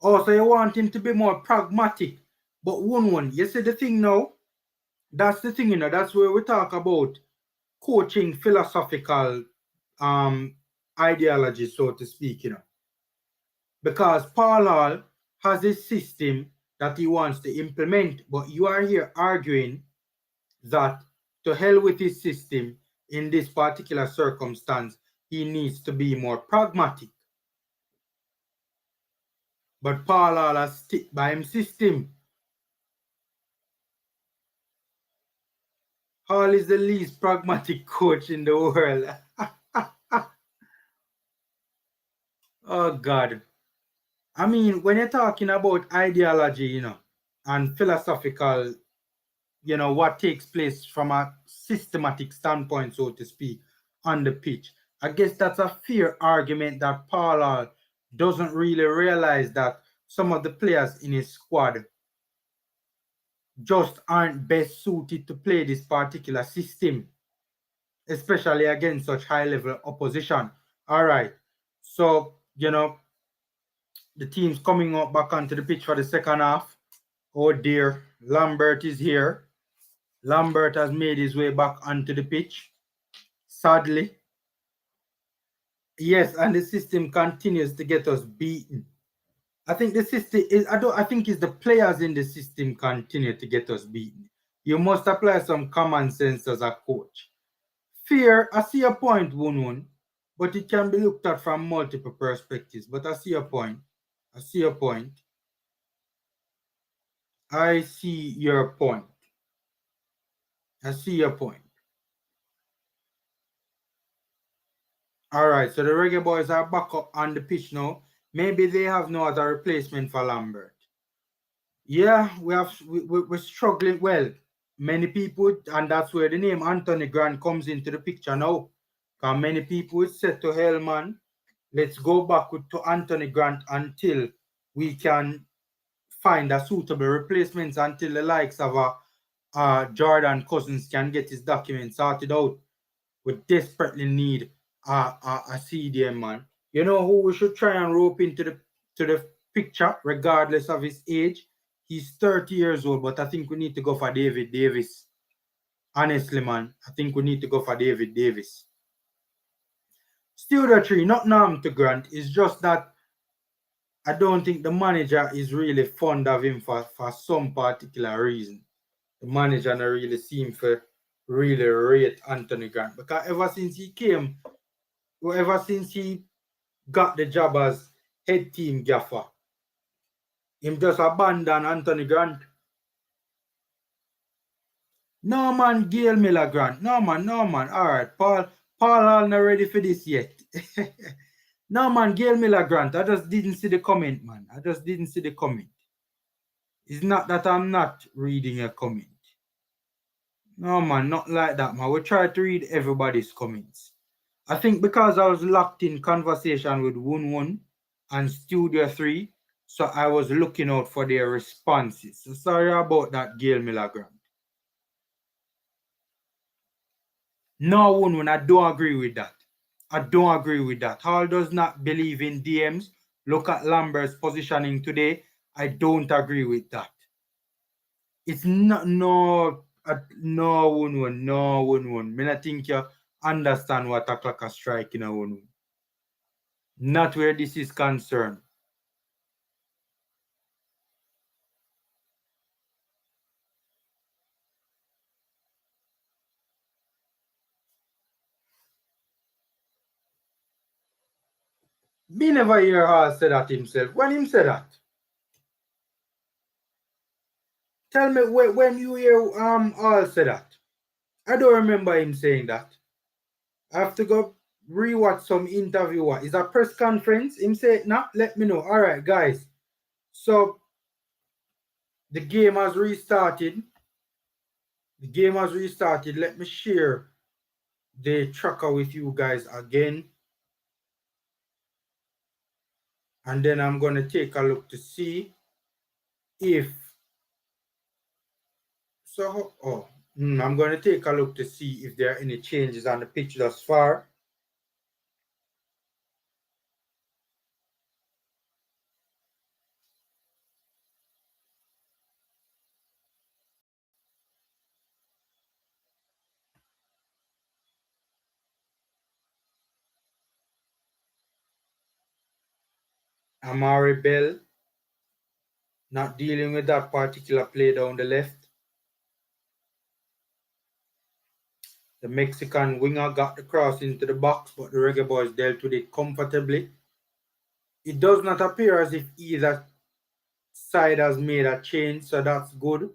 S1: Also, you want him to be more pragmatic. But 1-1, you see the thing now? That's the thing, you know, that's where we talk about coaching philosophical ideology, so to speak, you know. Because Paul Hall has a system that he wants to implement, but you are here arguing that to hell with his system in this particular circumstance, he needs to be more pragmatic. But Paul Hall has stick by his system. Hall is the least pragmatic coach in the world. Oh, God. I mean, when you're talking about ideology, you know, and philosophical, you know, what takes place from a systematic standpoint, so to speak, on the pitch, I guess that's a fair argument that Paul Hall doesn't really realize that some of the players in his squad just aren't best suited to play this particular system, especially against such high-level opposition. All right. So, you know, the team's coming up back onto the pitch for the second half. Oh dear, Lambert is here. Lambert has made his way back onto the pitch. Sadly. Yes, and the system continues to get us beaten. I think the system is I think it's the players in the system continue to get us beaten. You must apply some common sense as a coach. Fear, I see a point, Wun, but it can be looked at from multiple perspectives. But I see a point. I see a point. I see your point. I see your point. All right, so the Reggae Boys are back up on the pitch now. Maybe they have no other replacement for Lambert. Yeah, we're struggling. Well, many people, and that's where the name Anthony Grant comes into the picture now. Because many people said to hell, man, let's go back to Anthony Grant until we can find a suitable replacement, until the likes of Jordan Cousins can get his documents sorted out. We desperately need a CDM, man. You know who we should try and rope into the picture, regardless of his age? He's 30 years old, but I think we need to go for David Davis. Honestly, man, I think we need to go for David Davis. Still the tree, not Nam to Grant. It's just that I don't think the manager is really fond of him for some particular reason. The manager not really seem to really rate Anthony Grant. Because ever since he came, ever since he got the job as head team gaffer, him just abandon Anthony Grant. No man, Gail Miller Grant. No man. Alright, Paul not ready for this yet. No man, Gail Miller Grant. I just didn't see the comment, man. I just didn't see the comment. It's not that I'm not reading a comment. No man, not like that, man. We try to read everybody's comments. I think because I was locked in conversation with Woon Woon and Studio 3, so I was looking out for their responses. So sorry about that, Gail Miller Grant. No, Woon Woon, I don't agree with that. Hall does not believe in DMs. Look at Lambert's positioning today. I don't agree with that. It's not, no, Woon Woon. Me not think you understand what a clock a strike in a Woon Woon. Not where this is concerned. Me never hear Hall say that himself. When him say that? Tell me when you hear Hall say that. I don't remember him saying that. I have to go rewatch some interview. Is a press conference? Him say, nah, let me know. All right, guys. So the game has restarted. Let me share the tracker with you guys again. And then I'm going to take a look to see if... I'm going to take a look to see if there are any changes on the pitch thus far. Amari Bell not dealing with that particular play down the left. The Mexican winger got the cross into the box, but the Reggae Boyz dealt with it comfortably. It does not appear as if either side has made a change, so that's good.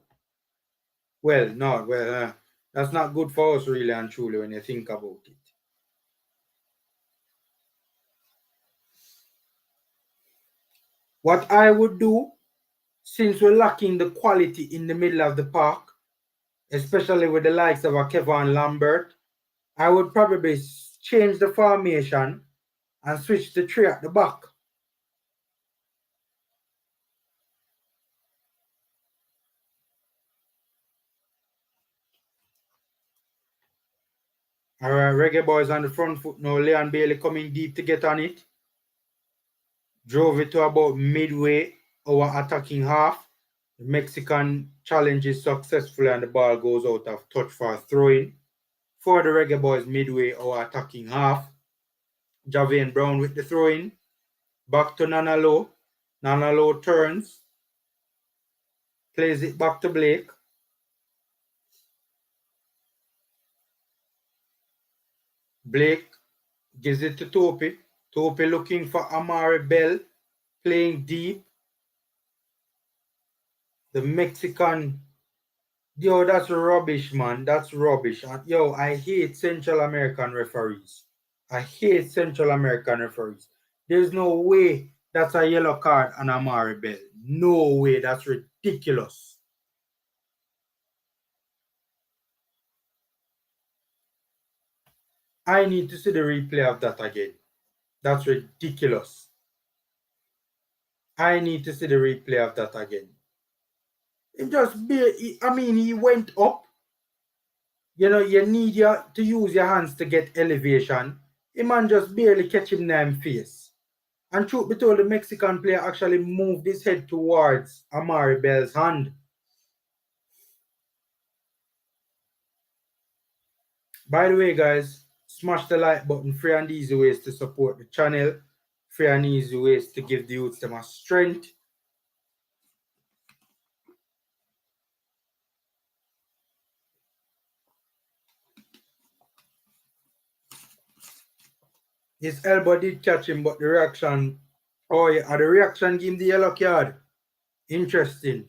S1: That's not good for us really and truly when you think about it. What I would do, since we're lacking the quality in the middle of the park, especially with the likes of a Kevin Lambert, I would probably change the formation and switch the three at the back. All right, Reggae Boyz on the front foot now. Leon Bailey coming deep to get on it. Drove it to about midway our attacking half. The Mexican challenges successfully and the ball goes out of touch for a throw-in. For the Reggae Boyz midway our attacking half. Javian Brown with the throw-in. Back to Nanalo. Nanalo turns. Plays it back to Blake. Blake gives it to Topi. Topi looking for Amari Bell. Playing deep. The Mexican... Yo, that's rubbish, man. That's rubbish. Yo, I hate Central American referees. There's no way that's a yellow card on Amari Bell. No way. That's ridiculous. I need to see the replay of that again. That's ridiculous. I need to see the replay of that again. He went up. You know, you need to use your hands to get elevation. The man just barely catch him in the face. And truth be told, the Mexican player actually moved his head towards Amari Bell's hand. By the way, guys, smash the like button. Free and easy ways to support the channel. Free and easy ways to give the youths them a strength. His elbow did catch him, but the reaction... Oh, yeah, the reaction gave him the yellow card. Interesting.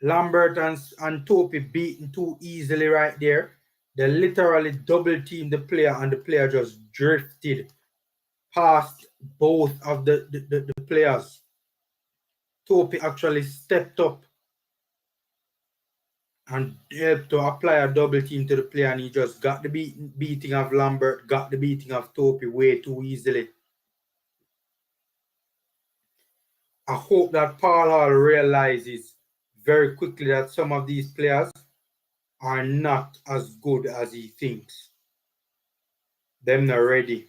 S1: Lambert and Topi beaten too easily right there. They literally double teamed the player and the player just drifted past both of the players. Topi actually stepped up and helped to apply a double team to the player, and he just got the beating of Lambert, got the beating of Topi way too easily. I hope that Paul Hall realizes very quickly that some of these players are not as good as he thinks. Them not ready.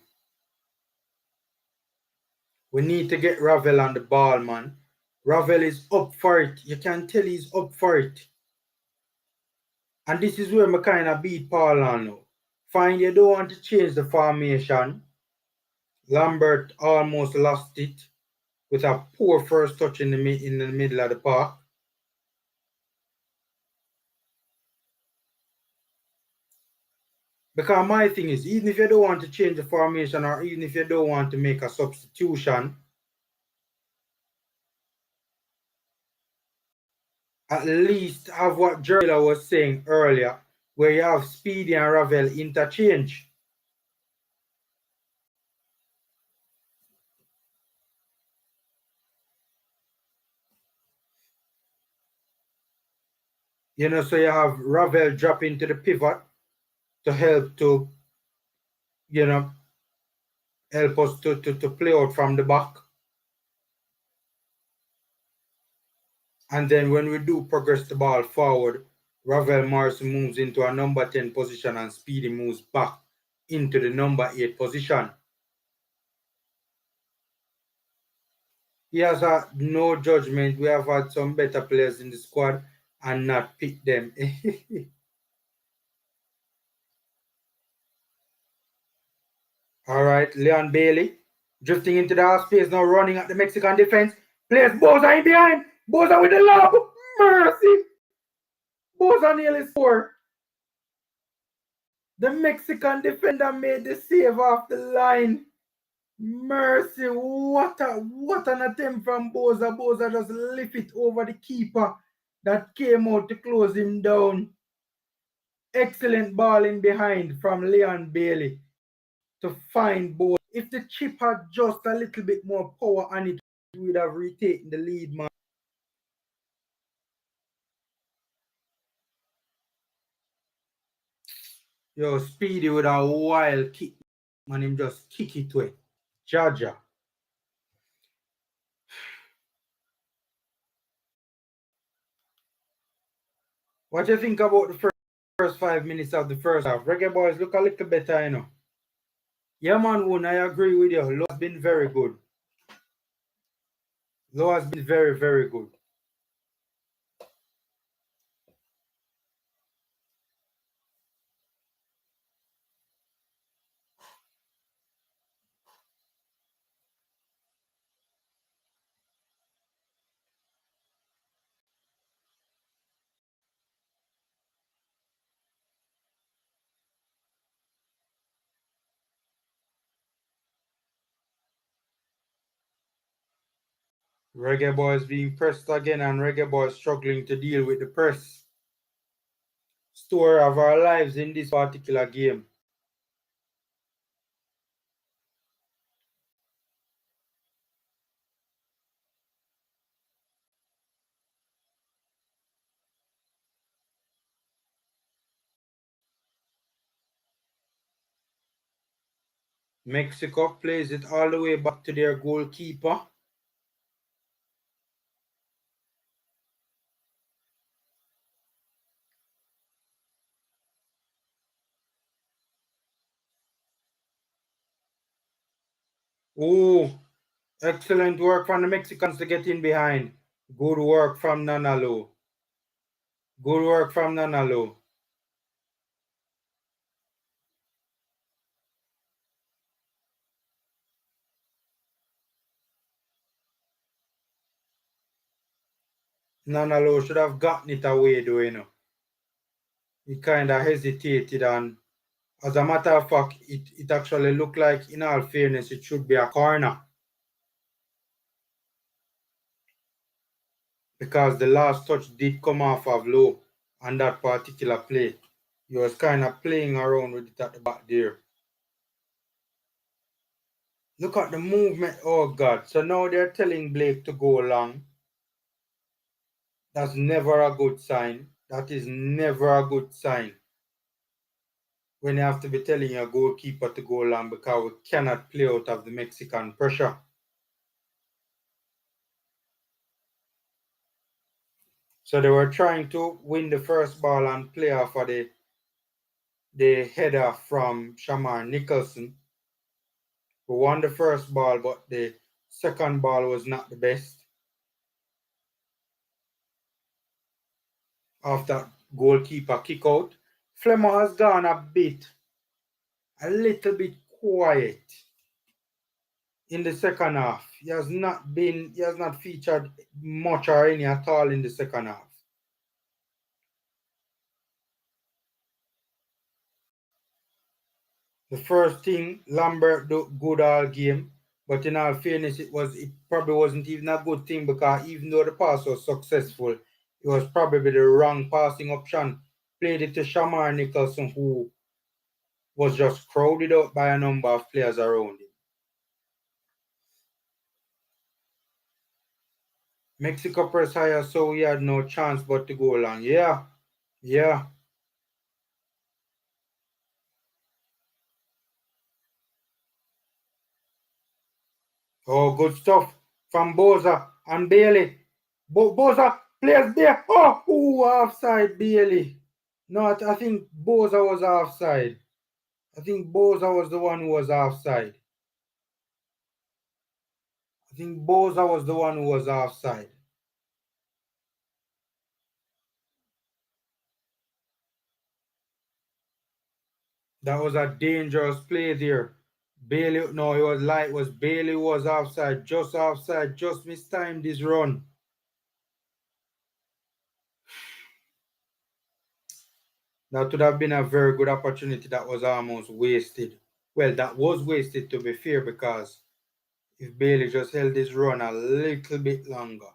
S1: We need to get Ravel on the ball, man. Ravel is up for it. You can tell he's up for it. And this is where I kind of beat Paul on now. Fine, you don't want to change the formation. Lambert almost lost it with a poor first touch in the middle of the park. Because my thing is, even if you don't want to change the formation or even if you don't want to make a substitution, at least have what Jerry was saying earlier, where you have Speedy and Ravel interchange. You know, so you have Ravel drop into the pivot to help to, you know, help us to play out from the back. And then when we do progress the ball forward, Ravel Morrison moves into a number 10 position and Speedy moves back into the number 8 position. He has had no judgment. We have had some better players in the squad and not picked them. All right, Leon Bailey drifting into the half space now, running at the Mexican defense. Plays Boza in behind. Boza with the lob. Mercy. Boza nearly scored. The Mexican defender made the save off the line. Mercy, what an attempt from Boza. Boza just lift it over the keeper that came out to close him down. Excellent ball in behind from Leon Bailey to find Boza. If the chip had just a little bit more power on it, we would have retaken the lead, man. Yo, Speedy with a wild kick, man, him just kick it away. Jaja. What do you think about the first 5 minutes of the first half? Reggae Boyz look a little better, you know. Yeah, man, Woon, I agree with you. Low has been very good. Low has been very, very good. Reggae Boyz being pressed again and Reggae Boyz struggling to deal with the press. Story of our lives in this particular game. Mexico plays it all the way back to their goalkeeper. Oh, excellent work from the Mexicans to get in behind. Good work from Nanalo. Good work from Nanalo. Nanalo should have gotten it away though, you know. He kind of hesitated, and as a matter of fact, it actually looked like, in all fairness, it should be a corner. because the last touch did come off of Low on that particular play. He was kind of playing around with it at the back there. Look at the movement. Oh, God. So now they're telling Blake to go long. That's never a good sign. That is never a good sign. When you have to be telling your goalkeeper to go long because we cannot play out of the Mexican pressure. So they were trying to win the first ball and play off of the header from Shamar Nicholson. We won the first ball, but the second ball was not the best. After goalkeeper kick out, Flemmer has gone a little bit quiet in the second half. He has not featured much or any at all in the second half. The first thing, Lambert do good all game, but in all fairness, it probably wasn't even a good thing because even though the pass was successful, it was probably the wrong passing option. Played it to Shamar Nicholson, who was just crowded out by a number of players around him. Mexico press higher, so he had no chance but to go long. Yeah. Oh, good stuff from Boza and Bailey. Boza plays there. Oh, offside, Bailey. No, I think Boza was offside. I think Boza was the one who was offside. I think Boza was the one who was offside. That was a dangerous play there. Bailey, no, it was Bailey who was offside, just mistimed this run. That would have been a very good opportunity that was almost wasted. Well, that was wasted to be fair because if Bailey just held this run a little bit longer.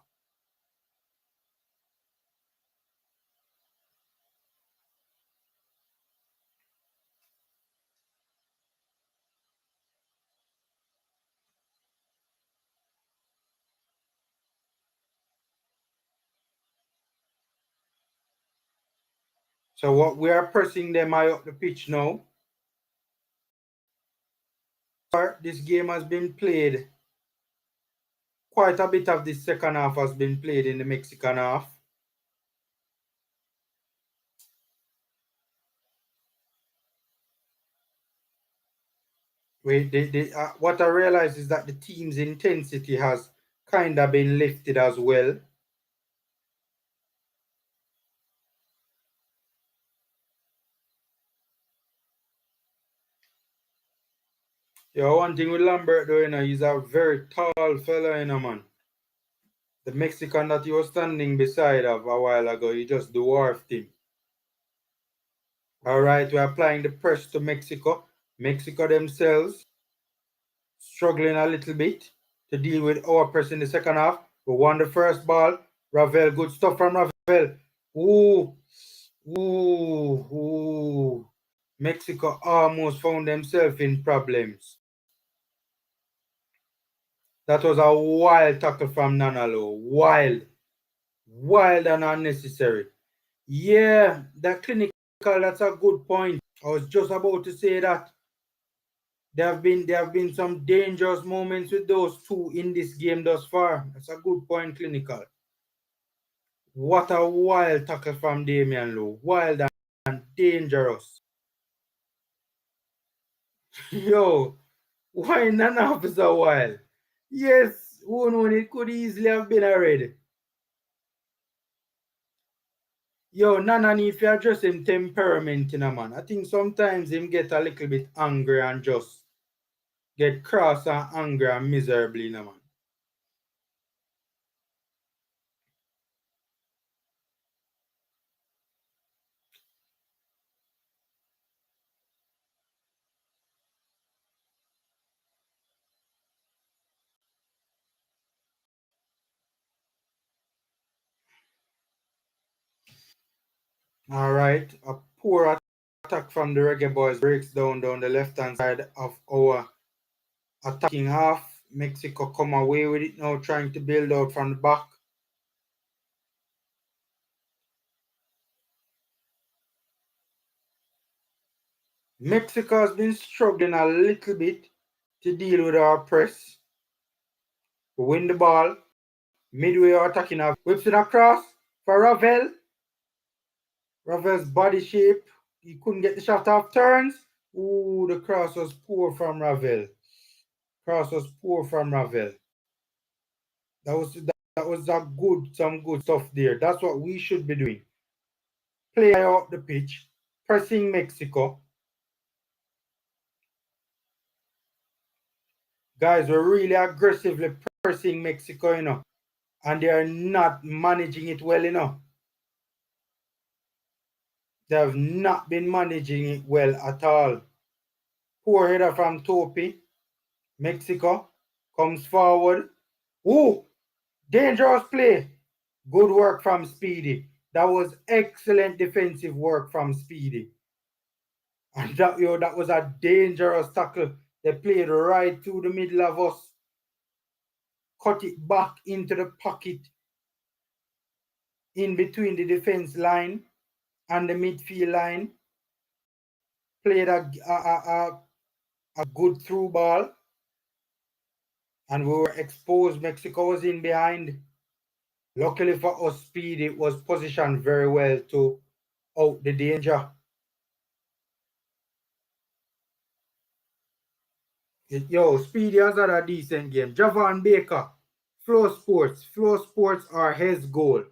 S1: So what we are pressing them high up the pitch now. This game has been played. Quite a bit of the second half has been played in the Mexican half. What I realize is that the team's intensity has kind of been lifted as well. Yeah, one thing with Lambert though, he's a very tall fella, man. The Mexican that he was standing beside of a while ago, he just dwarfed him. All right, we're applying the pressure to Mexico. Mexico themselves struggling a little bit to deal with our press in the second half. We won the first ball. Ravel, good stuff from Ravel. Ooh. Mexico almost found themselves in problems. That was a wild tackle from Nanalo. Wild and unnecessary. Yeah, that clinical, that's a good point. I was just about to say that. There have been some dangerous moments with those two in this game thus far. That's a good point, clinical. What a wild tackle from Damian Lowe. Wild and dangerous. Yo, why none of us a wild? Yes, who knows, it could easily have been a red. Yo, Nana need to address him temperament, man. I think sometimes him get a little bit angry and just get cross and angry and miserably, man. Alright, a poor attack from the Reggae Boyz breaks down the left-hand side of our attacking half. Mexico come away with it now, trying to build out from the back. Mexico has been struggling a little bit to deal with our press. We win the ball. Midway attacking half. Whips it across for Ravel. Ravel's body shape. He couldn't get the shot off. Turns. Ooh, the cross was poor from Ravel. Cross was poor from Ravel. That was some good stuff there. That's what we should be doing. Play up the pitch, pressing Mexico. Guys, we're really aggressively pressing Mexico, and they are not managing it well, They have not been managing it well at all. Poor header from Topi. Mexico comes forward. Ooh, dangerous play. Good work from Speedy. That was excellent defensive work from Speedy. And that was a dangerous tackle. They played right through the middle of us. Cut it back into the pocket in between the defense line and the midfield line. Played a good through ball. And we were exposed. Mexico was in behind. Luckily for us, Speedy was positioned very well to out the danger. Yo, Speedy has had a decent game. Javon Baker, Flow Sports. Flow Sports are his goal.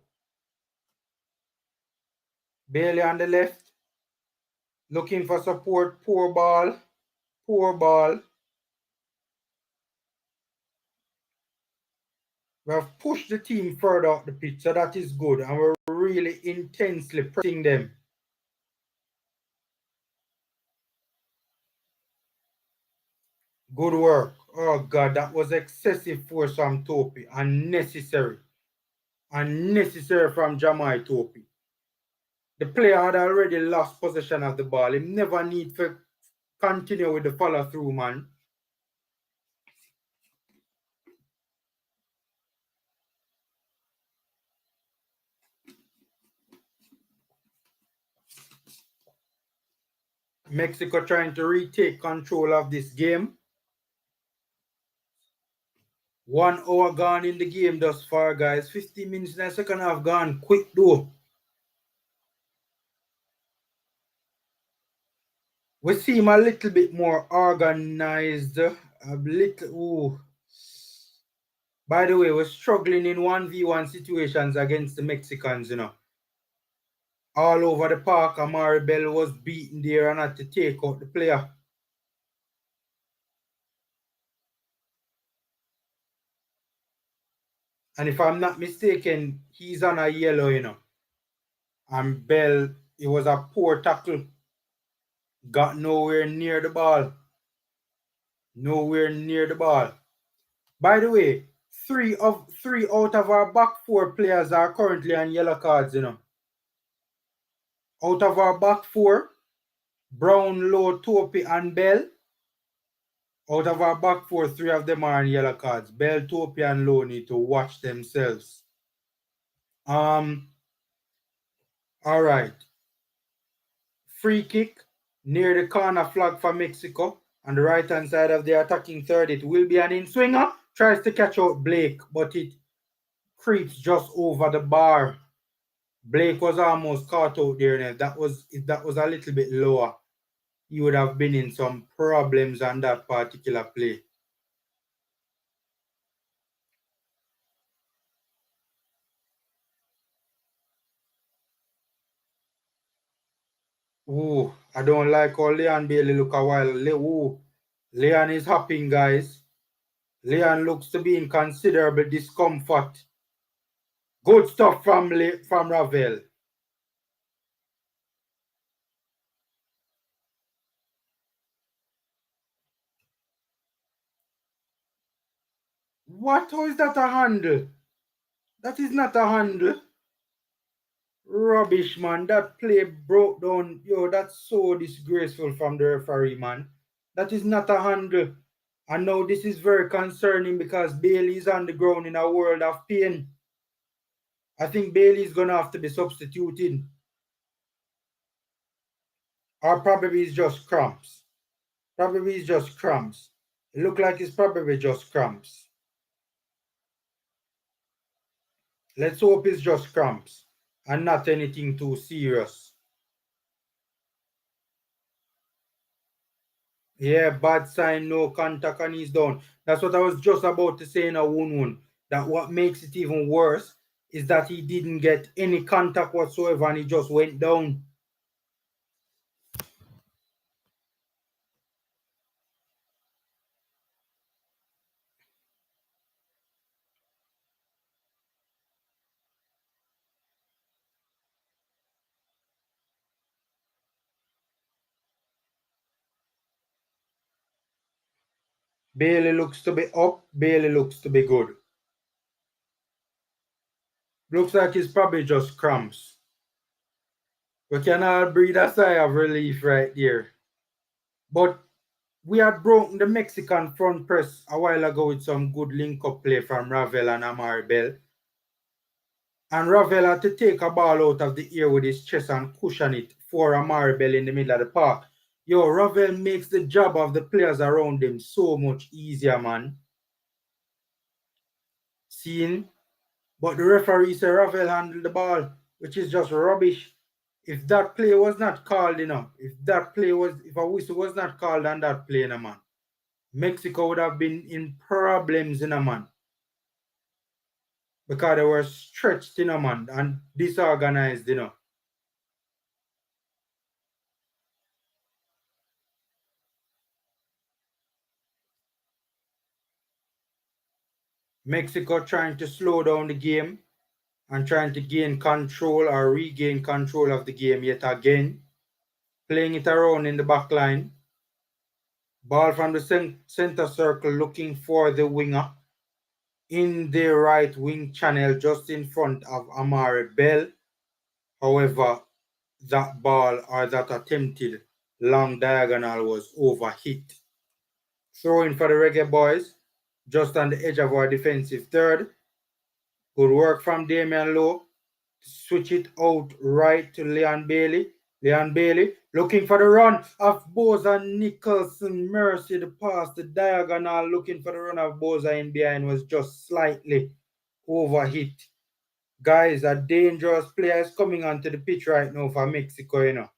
S1: Bailey on the left. Looking for support. Poor ball. Poor ball. We have pushed the team further up the pitch, so that is good. And we're really intensely pressing them. Good work. Oh, God, that was excessive force from Topi. Unnecessary. Unnecessary from Jamaica Topi. The player had already lost possession of the ball. He never need to continue with the follow-through, man. Mexico trying to retake control of this game. 1 hour gone in the game thus far, guys. 15 minutes in the second half gone quick, though. We seem a little bit more organized. A little. Ooh. By the way, we're struggling in 1v1 situations against the Mexicans, All over the park, Amari Bell was beaten there and had to take out the player. And if I'm not mistaken, he's on a yellow, And Bell, it was a poor tackle. Got nowhere near the ball. Nowhere near the ball. By the way, three out of our back four players are currently on yellow cards, Out of our back four, Brown, Lowe, Topi, and Bell. Out of our back four, 3 of them are on yellow cards. Bell, Topi, and Lowe need to watch themselves. All right. Free kick near the corner flag for Mexico. On the right-hand side of the attacking third, it will be an in-swinger. Tries to catch out Blake, but it creeps just over the bar. Blake was almost caught out there. And if that was a little bit lower, he would have been in some problems on that particular play. Ooh, I don't like how Leon Bailey look a while. Leon is hopping, guys. Leon looks to be in considerable discomfort. Good stuff from Ravel. What? How is that a handle? That is not a handle. Rubbish, man. That play broke down. Yo, that's so disgraceful from the referee, man. That is not a handle. And now this is very concerning because Bailey is on the ground in a world of pain. I think Bailey is going to have to be substituted. Or probably it's just cramps. Probably it's just cramps. It looks like it's probably just cramps. Let's hope it's just cramps and not anything too serious. Yeah, bad sign, no contact, and he's down. That's what I was just about to say in a 1-1. That what makes it even worse is that he didn't get any contact whatsoever and he just went down. Bailey looks to be up. Bailey looks to be good. Looks like it's probably just cramps. We can all breathe a sigh of relief right there. But we had broken the Mexican front press a while ago with some good link-up play from Ravel and Amari Bell. And Ravel had to take a ball out of the air with his chest and cushion it for Amari Bell in the middle of the park. Yo, Ravel makes the job of the players around him so much easier, man. Seeing? But the referee said Ravel handled the ball, which is just rubbish. If that play was not called, if a whistle was not called on that play, man, Mexico would have been in problems, man. Because they were stretched, man, and disorganized, Mexico trying to slow down the game and trying to gain control or regain control of the game yet again. Playing it around in the back line. Ball from the center circle looking for the winger in the right wing channel just in front of Amari Bell. However, that ball or that attempted long diagonal was overhit. Throwing for the Reggae Boyz, just on the edge of our defensive third. Good work from Damian Lowe. Switch it out right to Leon Bailey. Leon Bailey looking for the run of Boza Nicholson. Mercy, the pass, the diagonal looking for the run of Boza in behind was just slightly overhit. Guys, a dangerous player is coming onto the pitch right now for Mexico,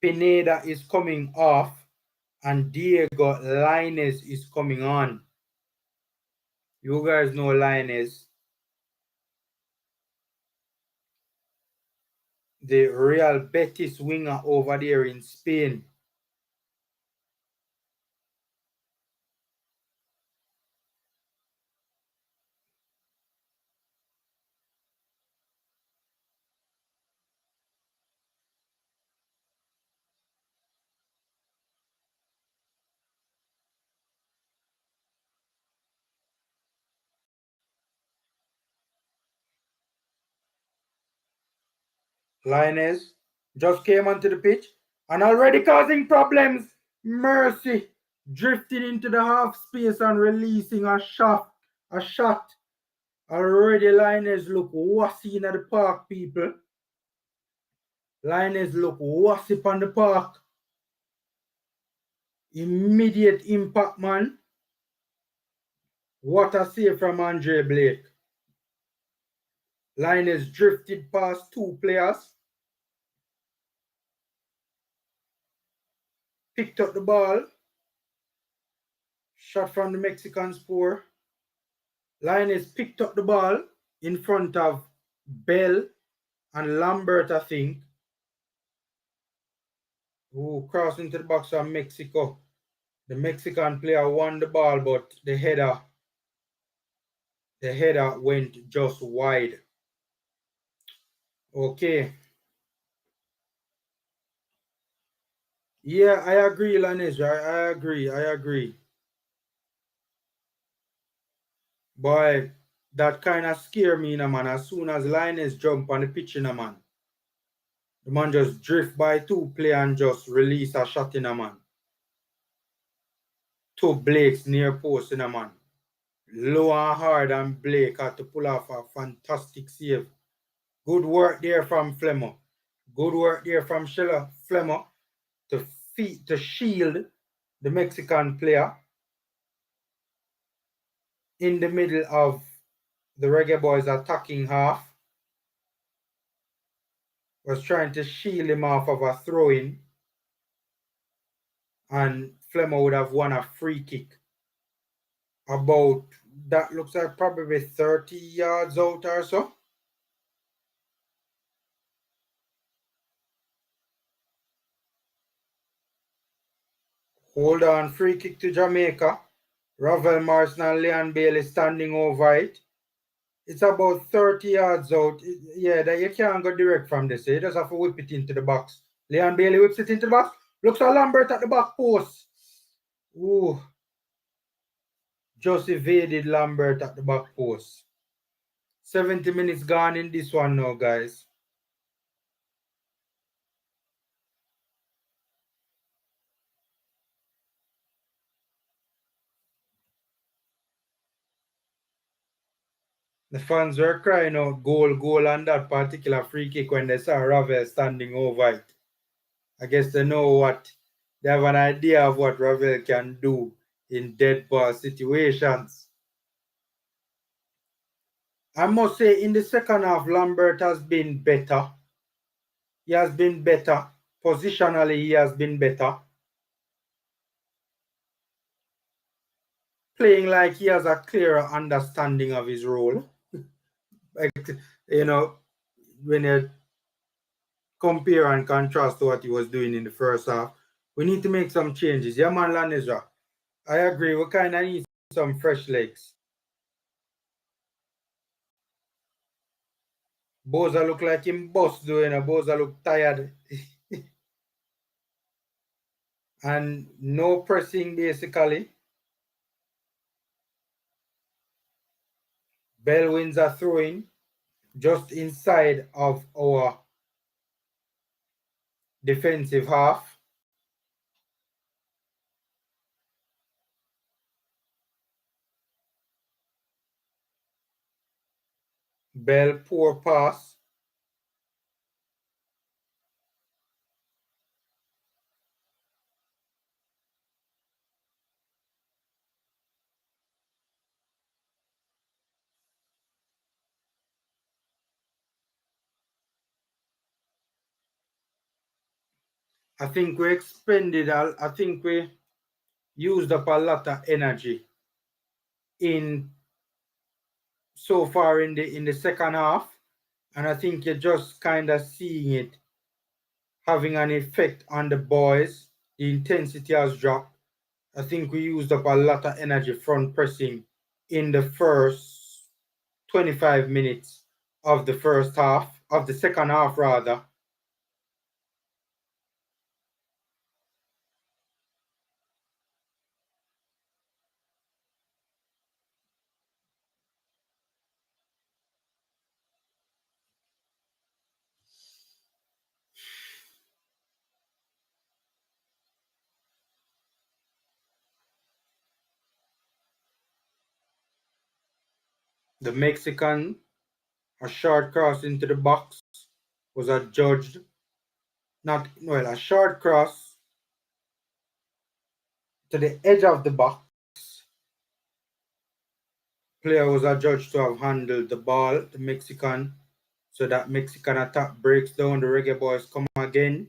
S1: Pineda is coming off and Diego Lainez is coming on. You guys know Lainez. The Real Betis winger over there in Spain. Lainez just came onto the pitch and already causing problems. Mercy drifting into the half space and releasing a shot. Already Lainez look wassy in the park, people. Lainez look wassy on the park. Immediate impact, man. What a save from Andre Blake. Lainez drifted past two players. Picked up the ball. Shot from the Mexican spore. Lainez picked up the ball in front of Bell and Lambert, I think. Who crossed into the box of Mexico. The Mexican player won the ball, but the header went just wide. Okay. Yeah, I agree, Lainez. I agree. Boy, that kind of scare me, man. As soon as Linus jump on the pitch, man. The man just drift by two player and just release a shot, man. Two Blakes near post, man. Low and hard, and Blake had to pull off a fantastic save. Good work there from Flemmer. Good work there from Flemmer to shield the Mexican player in the middle of the Reggae Boyz attacking half. Was trying to shield him off of a throw-in, and Flemmer would have won a free kick. About, that looks like probably 30 yards out or so. Hold on, free kick to Jamaica. Ravel Morrison and Leon Bailey standing over it. It's about 30 yards out. Yeah, that you can't go direct from this. You just have to whip it into the box. Leon Bailey whips it into the box. Looks at Lambert at the back post. Ooh. Just evaded Lambert at the back post. 70 minutes gone in this one now, guys. The fans were crying out goal on that particular free kick when they saw Ravel standing over it. I guess they know what, they have an idea of what Ravel can do in dead ball situations. I must say, in the second half, Lambert has been better. He has been better. Positionally, he has been better. Playing like he has a clearer understanding of his role. Like, you know, when you compare and contrast to what he was doing in the first half, we need to make some changes. Yeah, man, Lanezra. I agree. We kind of need some fresh legs. Boza look like him boss doing. Boza look tired. And no pressing, basically. Bell wins a throw-in just inside of our defensive half. Bell, poor pass. I think we used up a lot of energy in so far in the second half, and I think you're just kind of seeing it having an effect on the boys. The intensity has dropped. I think we used up a lot of energy front pressing in the first 25 minutes of the first half, of the second half rather. The Mexican, a short cross into the box, was adjudged. A short cross to the edge of the box. Player was adjudged to have handled the ball, the Mexican, so that Mexican attack breaks down. The Reggae Boyz come again.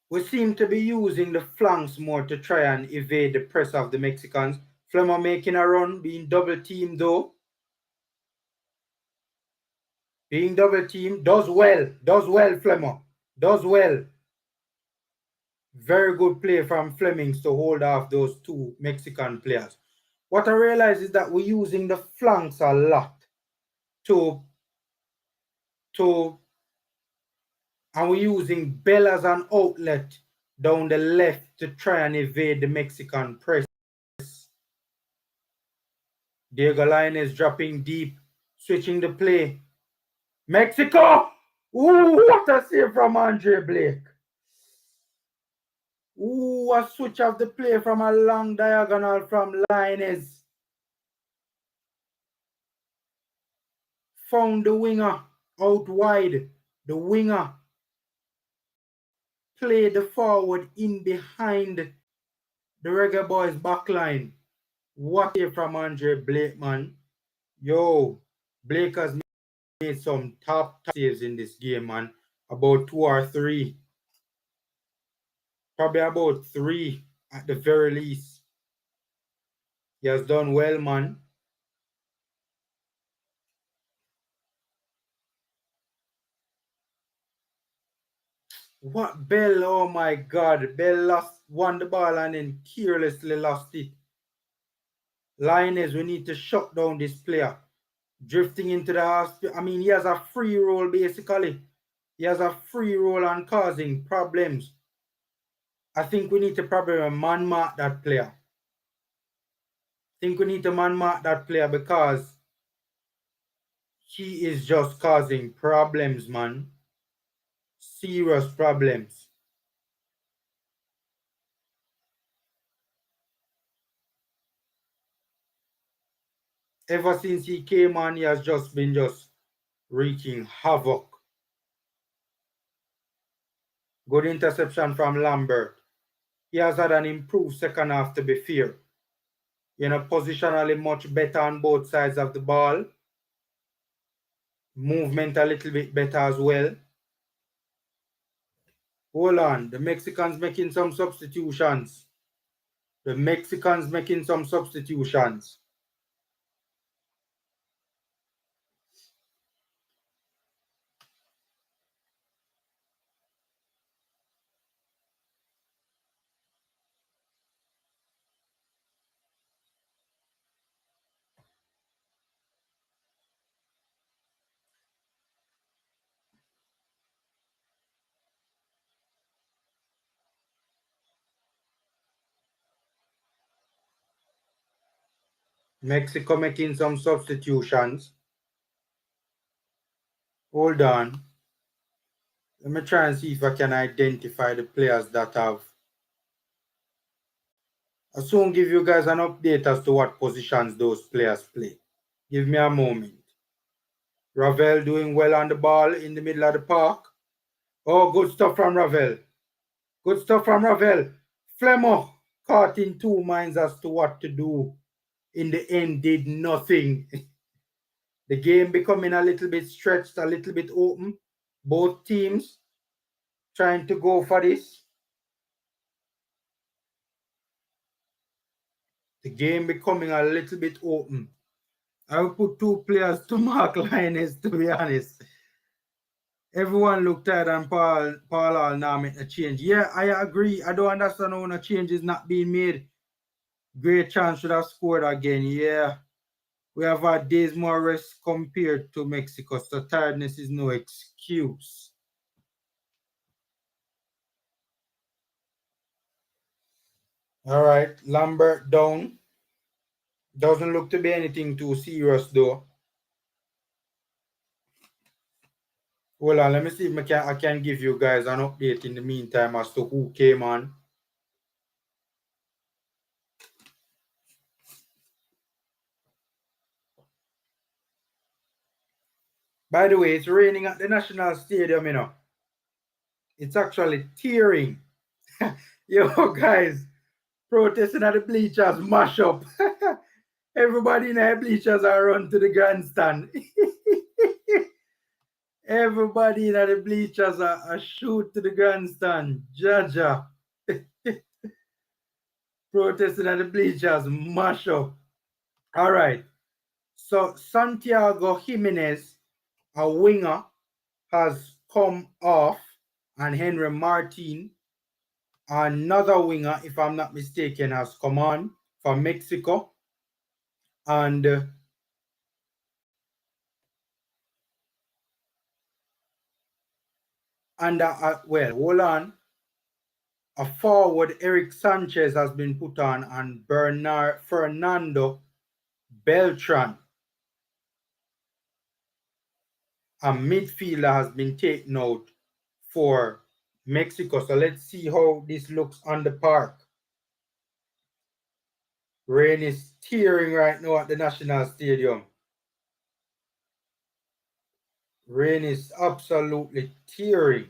S1: We seem to be using the flanks more to try and evade the press of the Mexicans. Flemmer making a run, being double teamed though. Being double teamed, does well, Flemmer, does well. Very good play from Flemings to hold off those two Mexican players. What I realize is that we're using the flanks a lot and we're using Bell as an outlet down the left to try and evade the Mexican press. Diego Lainez dropping deep, switching the play. Mexico! Ooh, what a save from Andre Blake. Ooh, a switch of the play from a long diagonal from Lainez. Found the winger out wide. The winger played the forward in behind the Reggae Boyz backline. What a from Andre Blake, man. Yo, Blake has made some top saves in this game, man. About 2 or 3. Probably about 3 at the very least. He has done well, man. What Bell? Oh my God. Bell won the ball and then carelessly lost it. Lioness, we need to shut down this player. Drifting into the hospital. I mean, he has a free roll basically. He has a free roll and causing problems. I think we need to probably man mark that player. I think we need to man mark that player because he is just causing problems, man. Serious problems. Ever since he came on, he has just been wreaking havoc. Good interception from Lambert. He has had an improved second half, to be fair. You know, positionally much better on both sides of the ball. Movement a little bit better as well. Hold on, the Mexicans making some substitutions. The Mexicans making some substitutions. Mexico making some substitutions. Hold on. Let me try and see if I can identify the players that have. I'll soon give you guys an update as to what positions those players play. Give me a moment. Ravel doing well on the ball in the middle of the park. Oh, good stuff from Ravel. Good stuff from Ravel. Flemo caught in 2 minds as to what to do. In the end, did nothing. The game becoming a little bit stretched, a little bit open. Both teams trying to go for this. The game becoming a little bit open. I will put 2 players to mark Linus, to be honest. Everyone looked at and Paul now make a change. Yeah, I agree. I don't understand how a change is not being made. Great chance should have scored again. Yeah. We have had days more rest compared to Mexico, so tiredness is no excuse. All right, Lambert down. Doesn't look to be anything too serious though. Hold on, let me see if I can give you guys an update in the meantime as to who came on. By the way, it's raining at the National Stadium, you know. It's actually tearing. Yo, guys, protesting at the bleachers, mash up. Everybody in the bleachers are run to the grandstand. Everybody in the bleachers are shoot to the grandstand. Jaja. Protesting at the bleachers, mash up. All right. So Santiago Jimenez, a winger, has come off, and Henry Martin, another winger, if I'm not mistaken, has come on for Mexico. And well, hold on. A forward, Eric Sanchez, has been put on, and Fernando Beltran. A midfielder has been taken out for Mexico. So let's see how this looks on the park. Rain is tearing right now at the National Stadium. Rain is absolutely tearing.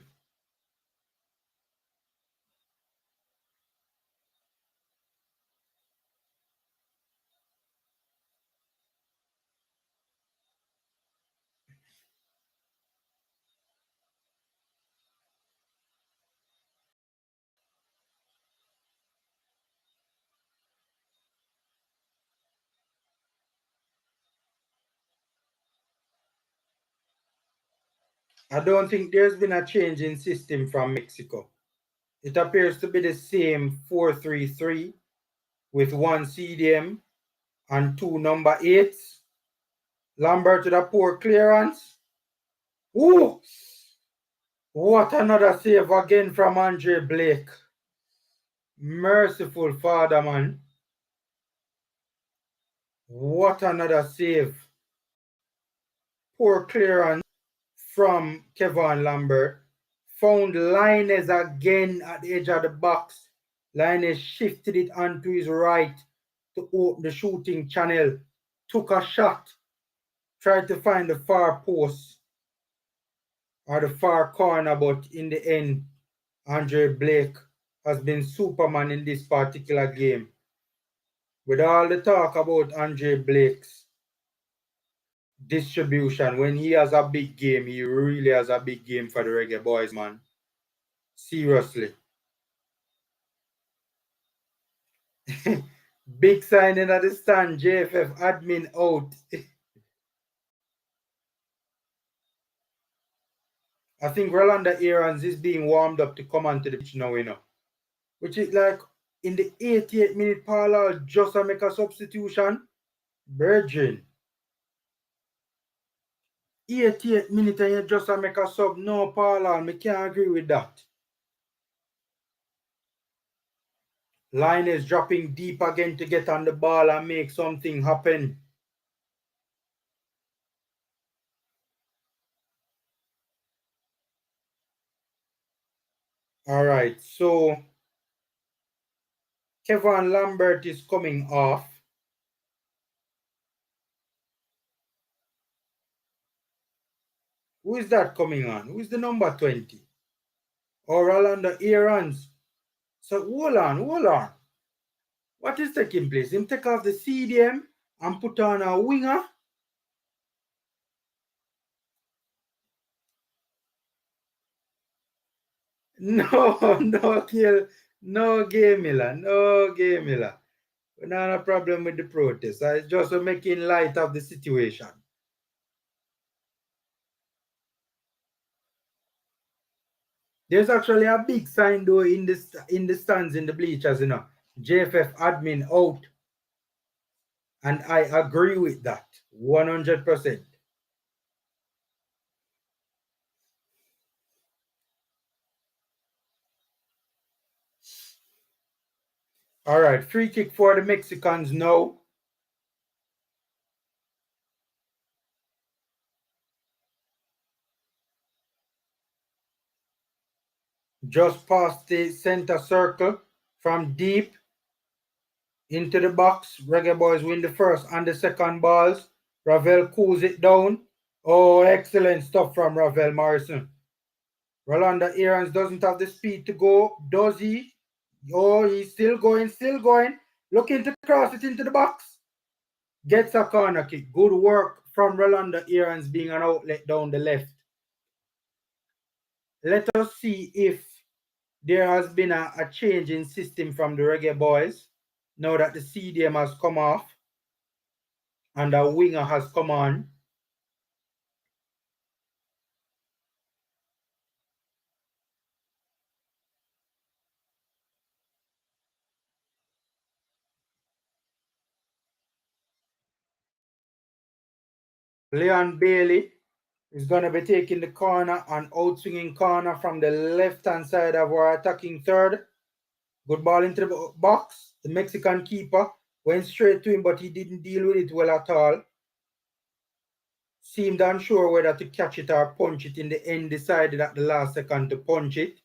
S1: I don't think there's been a change in system from Mexico. It appears to be the same 4-3-3 with one CDM and two number 8s. Lambert with a poor clearance. Ooh! What another save again from Andre Blake. Merciful Father, man. What another save. Poor clearance from Kevin Lambert. Found Linus again at the edge of the box. Linus shifted it onto his right to open the shooting channel. Took a shot. Tried to find the far post or the far corner, but in the end, Andre Blake has been Superman in this particular game. With all the talk about Andre Blake's distribution, when he has a big game, he really has a big game for the Reggae Boyz, man. Seriously. Big signing at the stand, JFF admin out. I think Rolanda Aarons is being warmed up to come onto the pitch now, you know. Which is like in the 88th minute, Paula just make a substitution. Virgin. 88th minute and you just make a sub. No, Paula, I can't agree with that. Line is dropping deep again to get on the ball and make something happen. All right, so Kevin Lambert is coming off. Who is that coming on? Who is the number 20? Or Rolanda Aarons. So hold on. What is taking place? Him take off the CDM and put on a winger. No, Kill. No game, Miller. No game, Miller. We don't have a problem with the protest. I just making light of the situation. There's actually a big sign though in the stands in the bleachers, you know. JFF admin out. And I agree with that 100%. All right, free kick for the Mexicans now. Just past the center circle from deep into the box. Reggae Boyz win the first and the second balls. Ravel cools it down. Oh, excellent stuff from Ravel Morrison. Rolanda Aarons doesn't have the speed to go, does he? Oh, he's still going. Looking to cross it into the box. Gets a corner kick. Good work from Rolanda Aarons being an outlet down the left. Let us see if there has been a change in system from the Reggae Boyz now that the CDM has come off and a winger has come on. Leon Bailey is going to be taking the corner and out swinging corner from the left-hand side of our attacking third. Good ball into the box. The Mexican keeper went straight to him, but he didn't deal with it well at all. Seemed unsure whether to catch it or punch it. In the end, decided at the last second to punch it.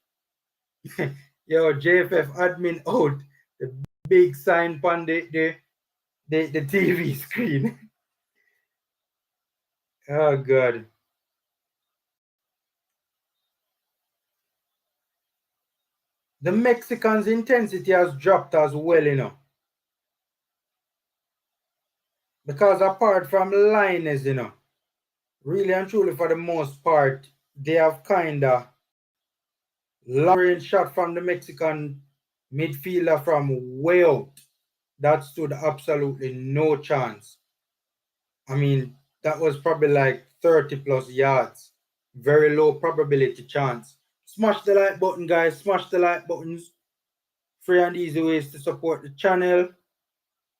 S1: Yo, JFF admin out. The big sign on the TV screen. Oh, God. The Mexicans' intensity has dropped as well, you know. Because apart from liners, you know, really and truly for the most part, they have kind of long-range shot from the Mexican midfielder from way out. That stood absolutely no chance. I mean, that was probably like 30 plus yards. Very low probability chance. Smash the like button, guys. Smash the like buttons. Free and easy ways to support the channel.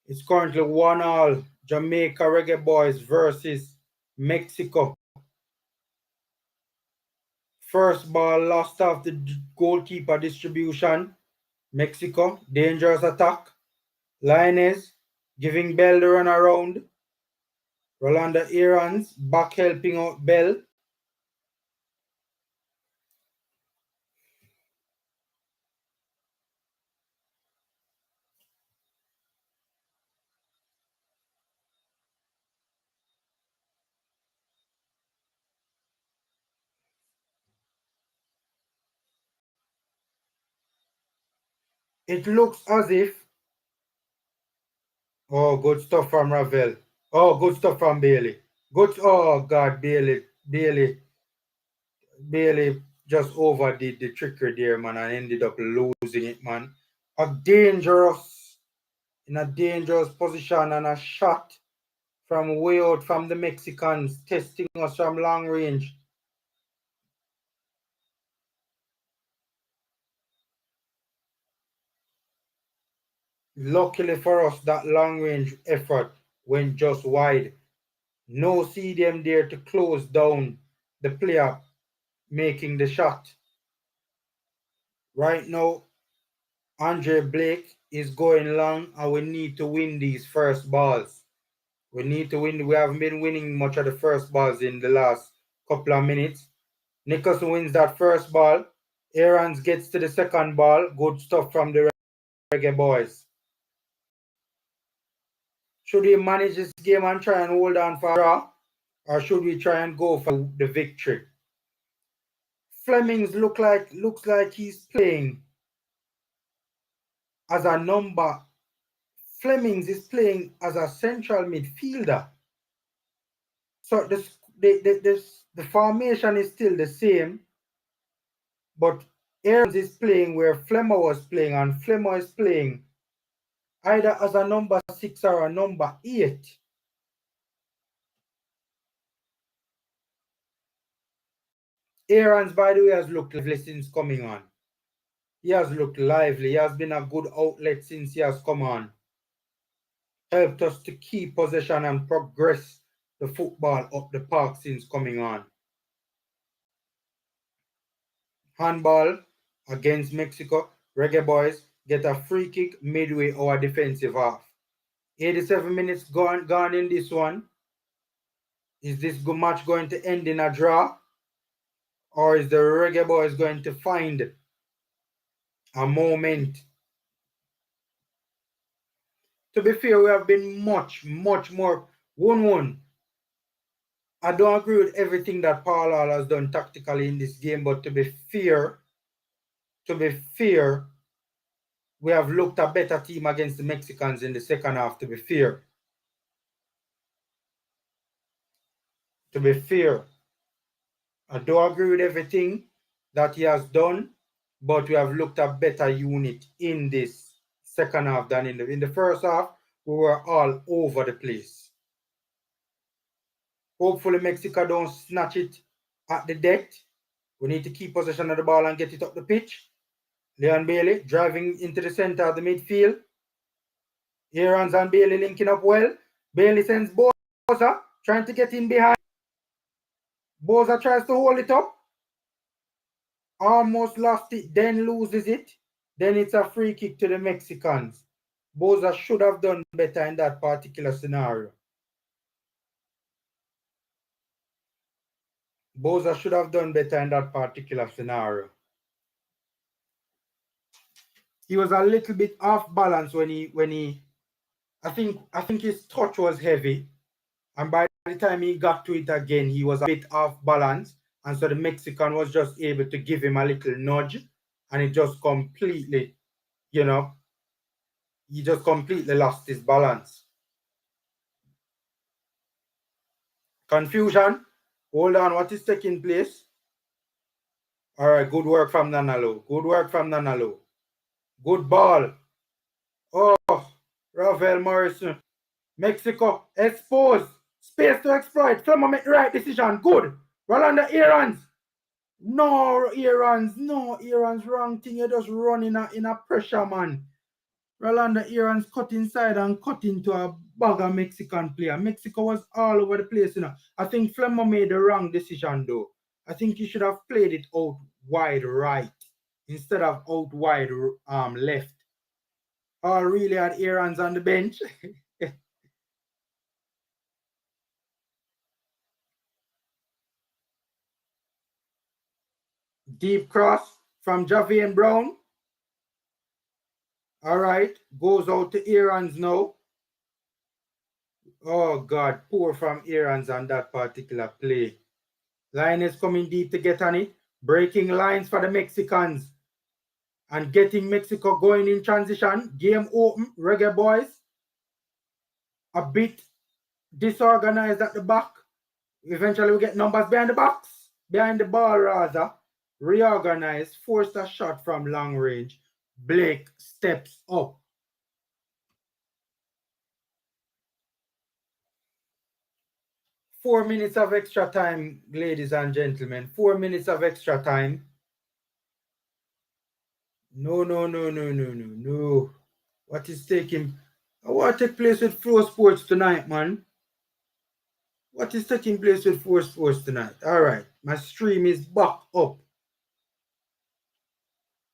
S1: It's currently 1-1. Jamaica Reggae Boyz versus Mexico. First ball lost off the goalkeeper distribution. Mexico, dangerous attack. Lioness giving Bell the run around. Rolanda Aarons back helping out Bell. It looks as if. Oh, good stuff from Ravel. Oh, good stuff from Bailey. Good. Oh, God, Bailey just overdid the trickery there, man, and ended up losing it, man. In a dangerous position, and a shot from way out from the Mexicans, testing us from long range. Luckily for us, that long range effort went just wide. No CDM there to close down the player making the shot. Right now, Andre Blake is going long, and we need to win these first balls. We need to win. We haven't been winning much of the first balls in the last couple of minutes. Nicholson wins that first ball. Aarons gets to the second ball. Good stuff from the Reggae Boyz. Should we manage this game and try and hold on for a draw? Or should we try and go for the victory? Flemings looks like he's playing as a number. Flemings is playing as a central midfielder. So the formation is still the same, but Aarons is playing where Flemmer was playing, and Flemmer is playing either as a number 6 or a number 8. Aarons, by the way, has looked lively since coming on. He has looked lively. He has been a good outlet since he has come on. Helped us to keep possession and progress the football up the park since coming on. Handball against Mexico. Reggae Boyz get a free kick midway our defensive half. 87 minutes gone in this one. Is this match going to end in a draw? Or is the Reggae Boyz going to find a moment? To be fair, we have been much more 1-1. I don't agree with everything that Paul Hall has done tactically in this game, but to be fair, we have looked a better team against the Mexicans in the second half, to be fair. I don't agree with everything that he has done, but we have looked a better unit in this second half than in the first half. We were all over the place. Hopefully Mexico don't snatch it at the death. We need to keep possession of the ball and get it up the pitch. Leon Bailey driving into the center of the midfield. Aarons and Bailey linking up well. Bailey sends Boza, trying to get in behind. Boza tries to hold it up. Almost lost it, then loses it. Then it's a free kick to the Mexicans. Boza should have done better in that particular scenario. Boza should have done better in that particular scenario. He was a little bit off balance when he I think his touch was heavy, and by the time he got to it again, he was a bit off balance, and so the Mexican was just able to give him a little nudge, and it just completely, he just completely lost his balance. Confusion. Hold on, what is taking place? All right, good work from Nanalo. Good work from Nanalo. Good ball. Oh, Ravel Morrison. Mexico exposed. Space to exploit. Flemo make the right decision. Good. Rolanda Irons. No, Irons. No, Irons. Wrong thing. You just run in a pressure, man. Rolanda Irons cut inside and cut into a bag of Mexican player. Mexico was all over the place, I think Flemo made the wrong decision, though. I think he should have played it out wide right instead of out wide left. Or really had Irons on the bench. Deep cross from Javian Brown. All right. Goes out to Irons now. Oh, God. Poor from Irons on that particular play. Line is coming deep to get on it. Breaking lines for the Mexicans. And getting Mexico going in transition. Game open. Reggae Boyz. A bit disorganized at the back. Eventually we get numbers behind the box. Behind the ball, rather. Reorganized. Forced a shot from long range. Blake steps up. Four minutes of extra time, ladies and gentlemen. 4 minutes of extra time. No. What is taking... What take place with Flow Sports tonight, man? What is taking place with Flow Sports tonight? All right. My stream is back up.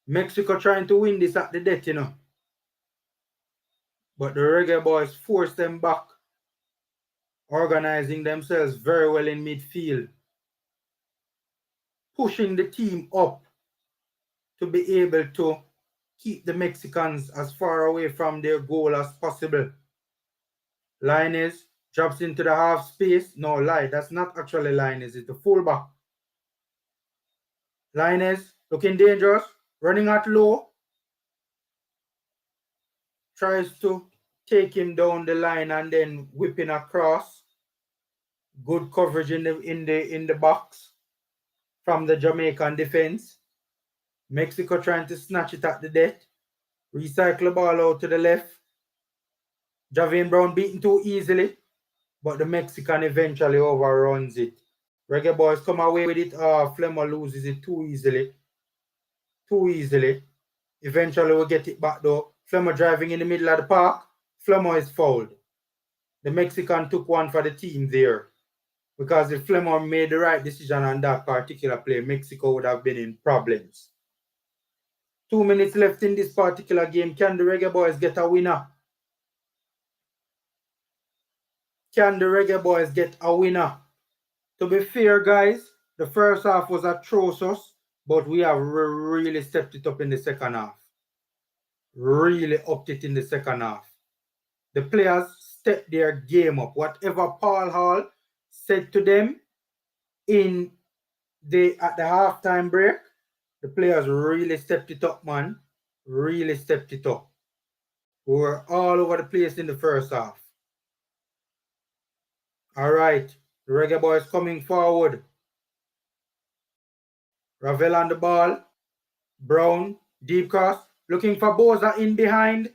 S1: Mexico trying to win this at the death, But the Reggae Boyz force them back. Organizing themselves very well in midfield. Pushing the team up to be able to keep the Mexicans as far away from their goal as possible. Linus drops into the half space. No, lie. That's not actually Linus. It's the fullback. Linus looking dangerous. Running at low. Tries to take him down the line and then whipping across. Good coverage in the box from the Jamaican defense. Mexico trying to snatch it at the death. Recycle the ball out to the left. Javian Brown beaten too easily, but the Mexican eventually overruns it. Reggae Boyz come away with it. Flemo loses it too easily. Eventually we get it back though. Flemo driving in the middle of the park. Flemo is fouled. The Mexican took one for the team there. Because if Flemo made the right decision on that particular play, Mexico would have been in problems. 2 minutes left in this particular game. Can the Reggae Boyz get a winner? Can the Reggae Boyz get a winner? To be fair, guys, the first half was atrocious, but we have really stepped it up in the second half. Really upped it in the second half. The players stepped their game up. Whatever Paul Hall said to them at the halftime break, the players really stepped it up, man. Really stepped it up. We were all over the place in the first half. All right. The Reggae Boyz coming forward. Ravel on the ball. Brown. Deep cross. Looking for Boza in behind.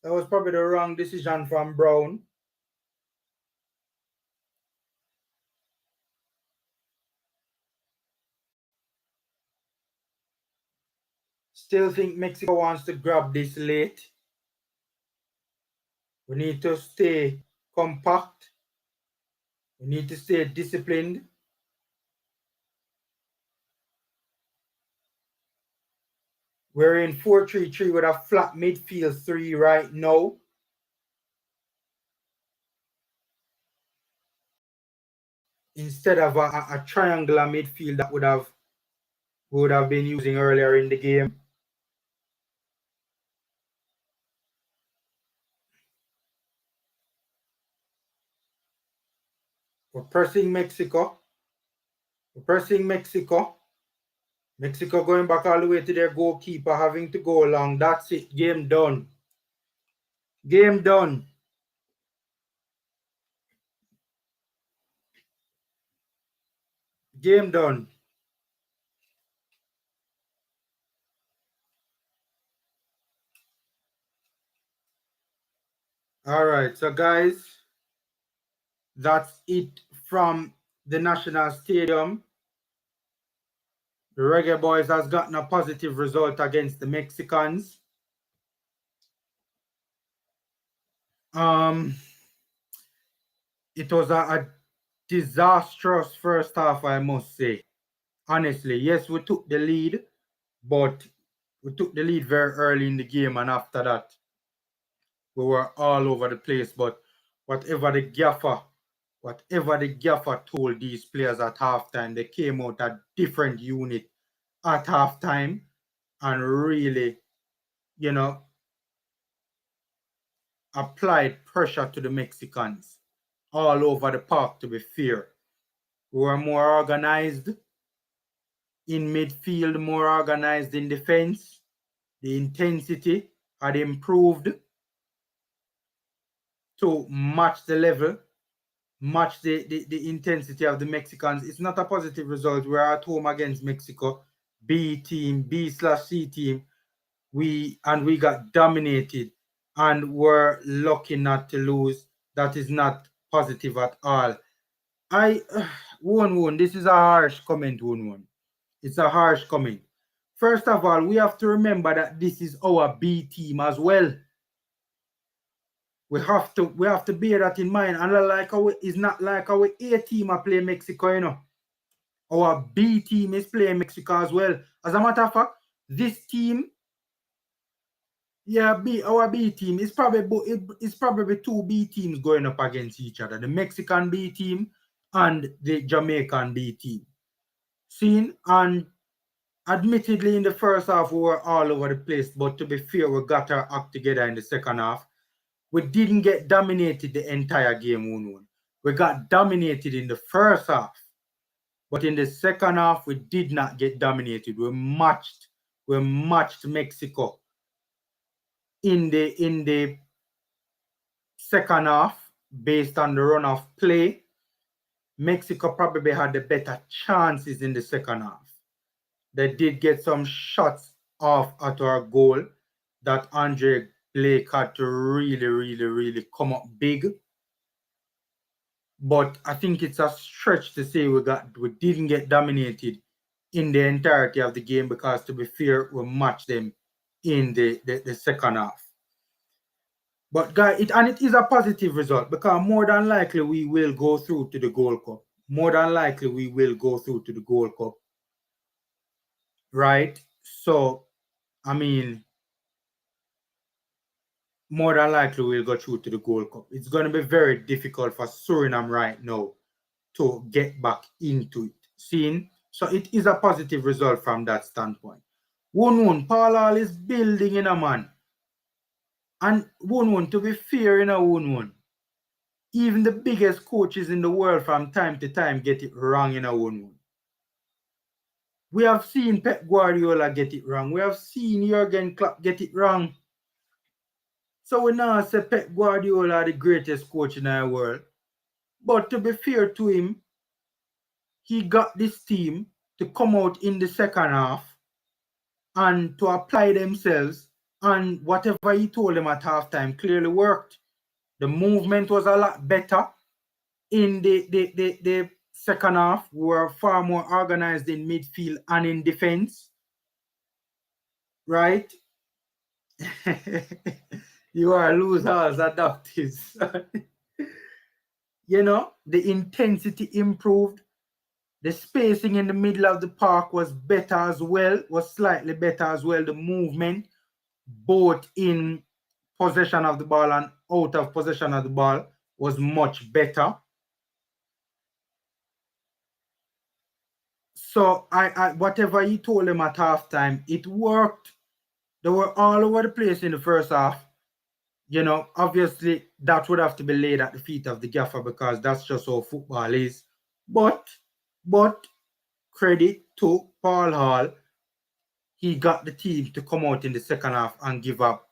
S1: That was probably the wrong decision from Brown. Still think Mexico wants to grab this late. We need to stay compact. We need to stay disciplined. We're in 4-3-3 with a flat midfield 3 right now. Instead of a triangular midfield that we would have been using earlier in the game. We're pressing Mexico. We're pressing Mexico. Mexico going back all the way to their goalkeeper, having to go long. That's it. Game done. Game done. Game done. All right, so guys, that's it from the National Stadium. The Reggae Boyz has gotten a positive result against the Mexicans. It was a disastrous first half, I must say. Honestly, yes, we took the lead, but we took the lead very early in the game, and after that, we were all over the place. But whatever the gaffer told these players at halftime, they came out a different unit at halftime and really, applied pressure to the Mexicans all over the park, to be fair. We were more organized in midfield, more organized in defense. The intensity had improved to match the level, match the intensity of the Mexicans. It's not a positive result. We're at home against Mexico, B team, B/C team. We got dominated and we're lucky not to lose. That is not positive at all. This is a harsh comment, It's a harsh comment. First of all, we have to remember that this is our B team as well. We have to bear that in mind. And it's not like our A team are playing Mexico, Our B team is playing Mexico as well. As a matter of fact, this team, our B team is probably two B teams going up against each other. The Mexican B team and the Jamaican B team. And admittedly, in the first half, we were all over the place, but to be fair, we got our act together in the second half. We didn't get dominated the entire game, We got dominated in the first half, but in the second half, we did not get dominated. We matched Mexico in the second half based on the run of play. Mexico probably had the better chances in the second half. They did get some shots off at our goal that Andre Blake had to really come up big. But I think it's a stretch to say we didn't get dominated in the entirety of the game, because to be fair, we matched them in the second half. But guys, it is a positive result, because more than likely we will go through to the Gold Cup. More than likely we will go through to the Gold Cup. Right? So, I mean, more than likely we'll go through to the Gold Cup. It's going to be very difficult for Suriname right now to get back into it. So it is a positive result from that standpoint. Paul Hall is building in a man. And to be fair, even the biggest coaches in the world from time to time get it wrong in We have seen Pep Guardiola get it wrong. We have seen Jurgen Klopp get it wrong. So we now say Pep Guardiola the greatest coach in the world. But to be fair to him, he got this team to come out in the second half and to apply themselves, and whatever he told them at halftime clearly worked. The movement was a lot better in the second half. We were far more organized in midfield and in defense. Right? You are losers, adoptees. The intensity improved. The spacing in the middle of the park was better as well, was slightly better as well. The movement, both in possession of the ball and out of possession of the ball, was much better. So I whatever he told them at halftime, it worked. They were all over the place in the first half. You know, obviously that would have to be laid at the feet of the gaffer because that's just how football is. But credit to Paul Hall, he got the team to come out in the second half and give up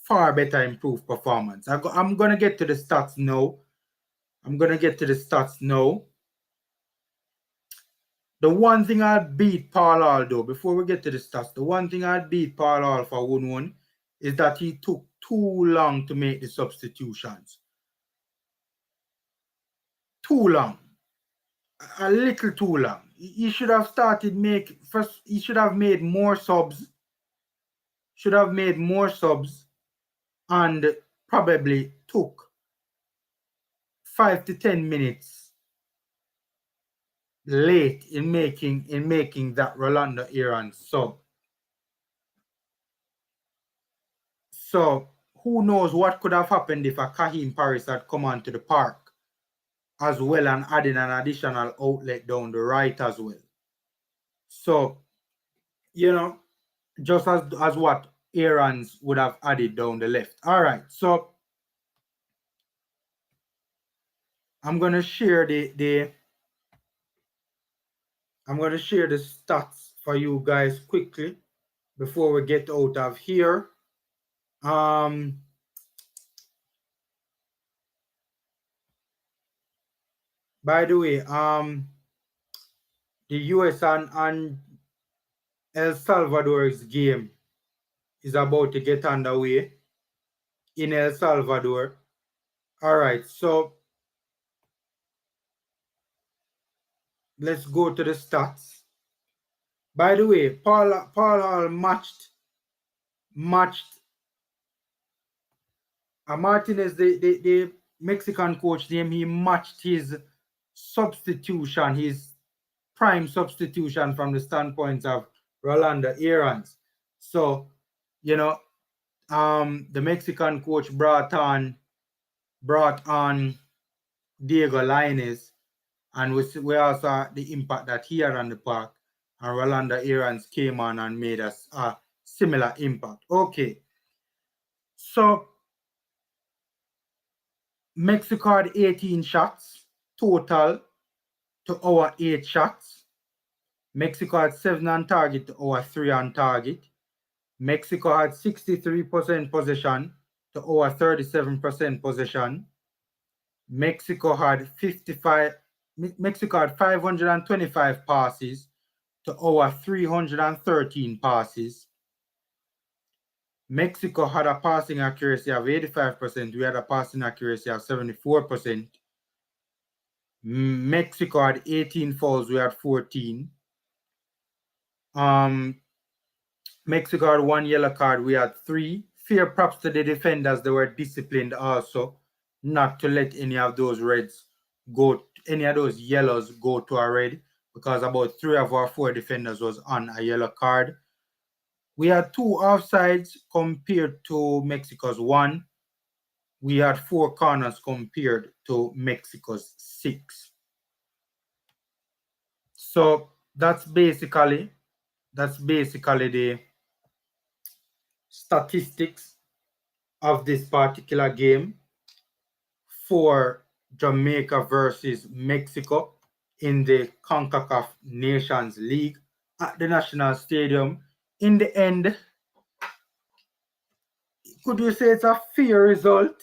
S1: far better improved performance. I'm going to get to the stats now. The one thing I'd beat Paul Hall though, before we get to the stats, the one thing I'd beat Paul Hall for 1-1 is that he took too long to make the substitutions. Too long. A little too long. He should have he should have made more subs. And probably took 5 to 10 minutes late in making that Rolando Aaron sub. So who knows what could have happened if a Kahim Paris had come onto the park as well and added an additional outlet down the right as well. So, you know, just as what Aaron's would have added down the left. All right, so I'm gonna share the stats for you guys quickly before we get out of here. By the way, the US and El Salvador's game is about to get underway in El Salvador. All right, so let's go to the stats. By the way, Paul Hall matched Martinez, the Mexican coach name, he matched his substitution, his prime substitution from the standpoint of Rolando Aaron's. So, you know, the Mexican coach brought on Diego Lainez, and we also saw the impact that he had on the park, and Rolando Aaron's came on and made us a similar impact. Okay, so Mexico had 18 shots total to our 8 shots. Mexico had 7 on target to our 3 on target. Mexico had 63% possession to our 37% possession. Mexico had 525 passes to our 313 passes. Mexico had a passing accuracy of 85%. We had a passing accuracy of 74%. Mexico had 18 fouls. We had 14. Mexico had 1 yellow card. We had 3. Fair props to the defenders. They were disciplined also not to let any of those yellows go to a red, because about 3 of our 4 defenders was on a yellow card. We had 2 offsides compared to Mexico's 1. We had 4 corners compared to Mexico's 6. So that's basically the statistics of this particular game for Jamaica versus Mexico in the Concacaf Nations League at the National Stadium. In the end, could you say it's a fair result?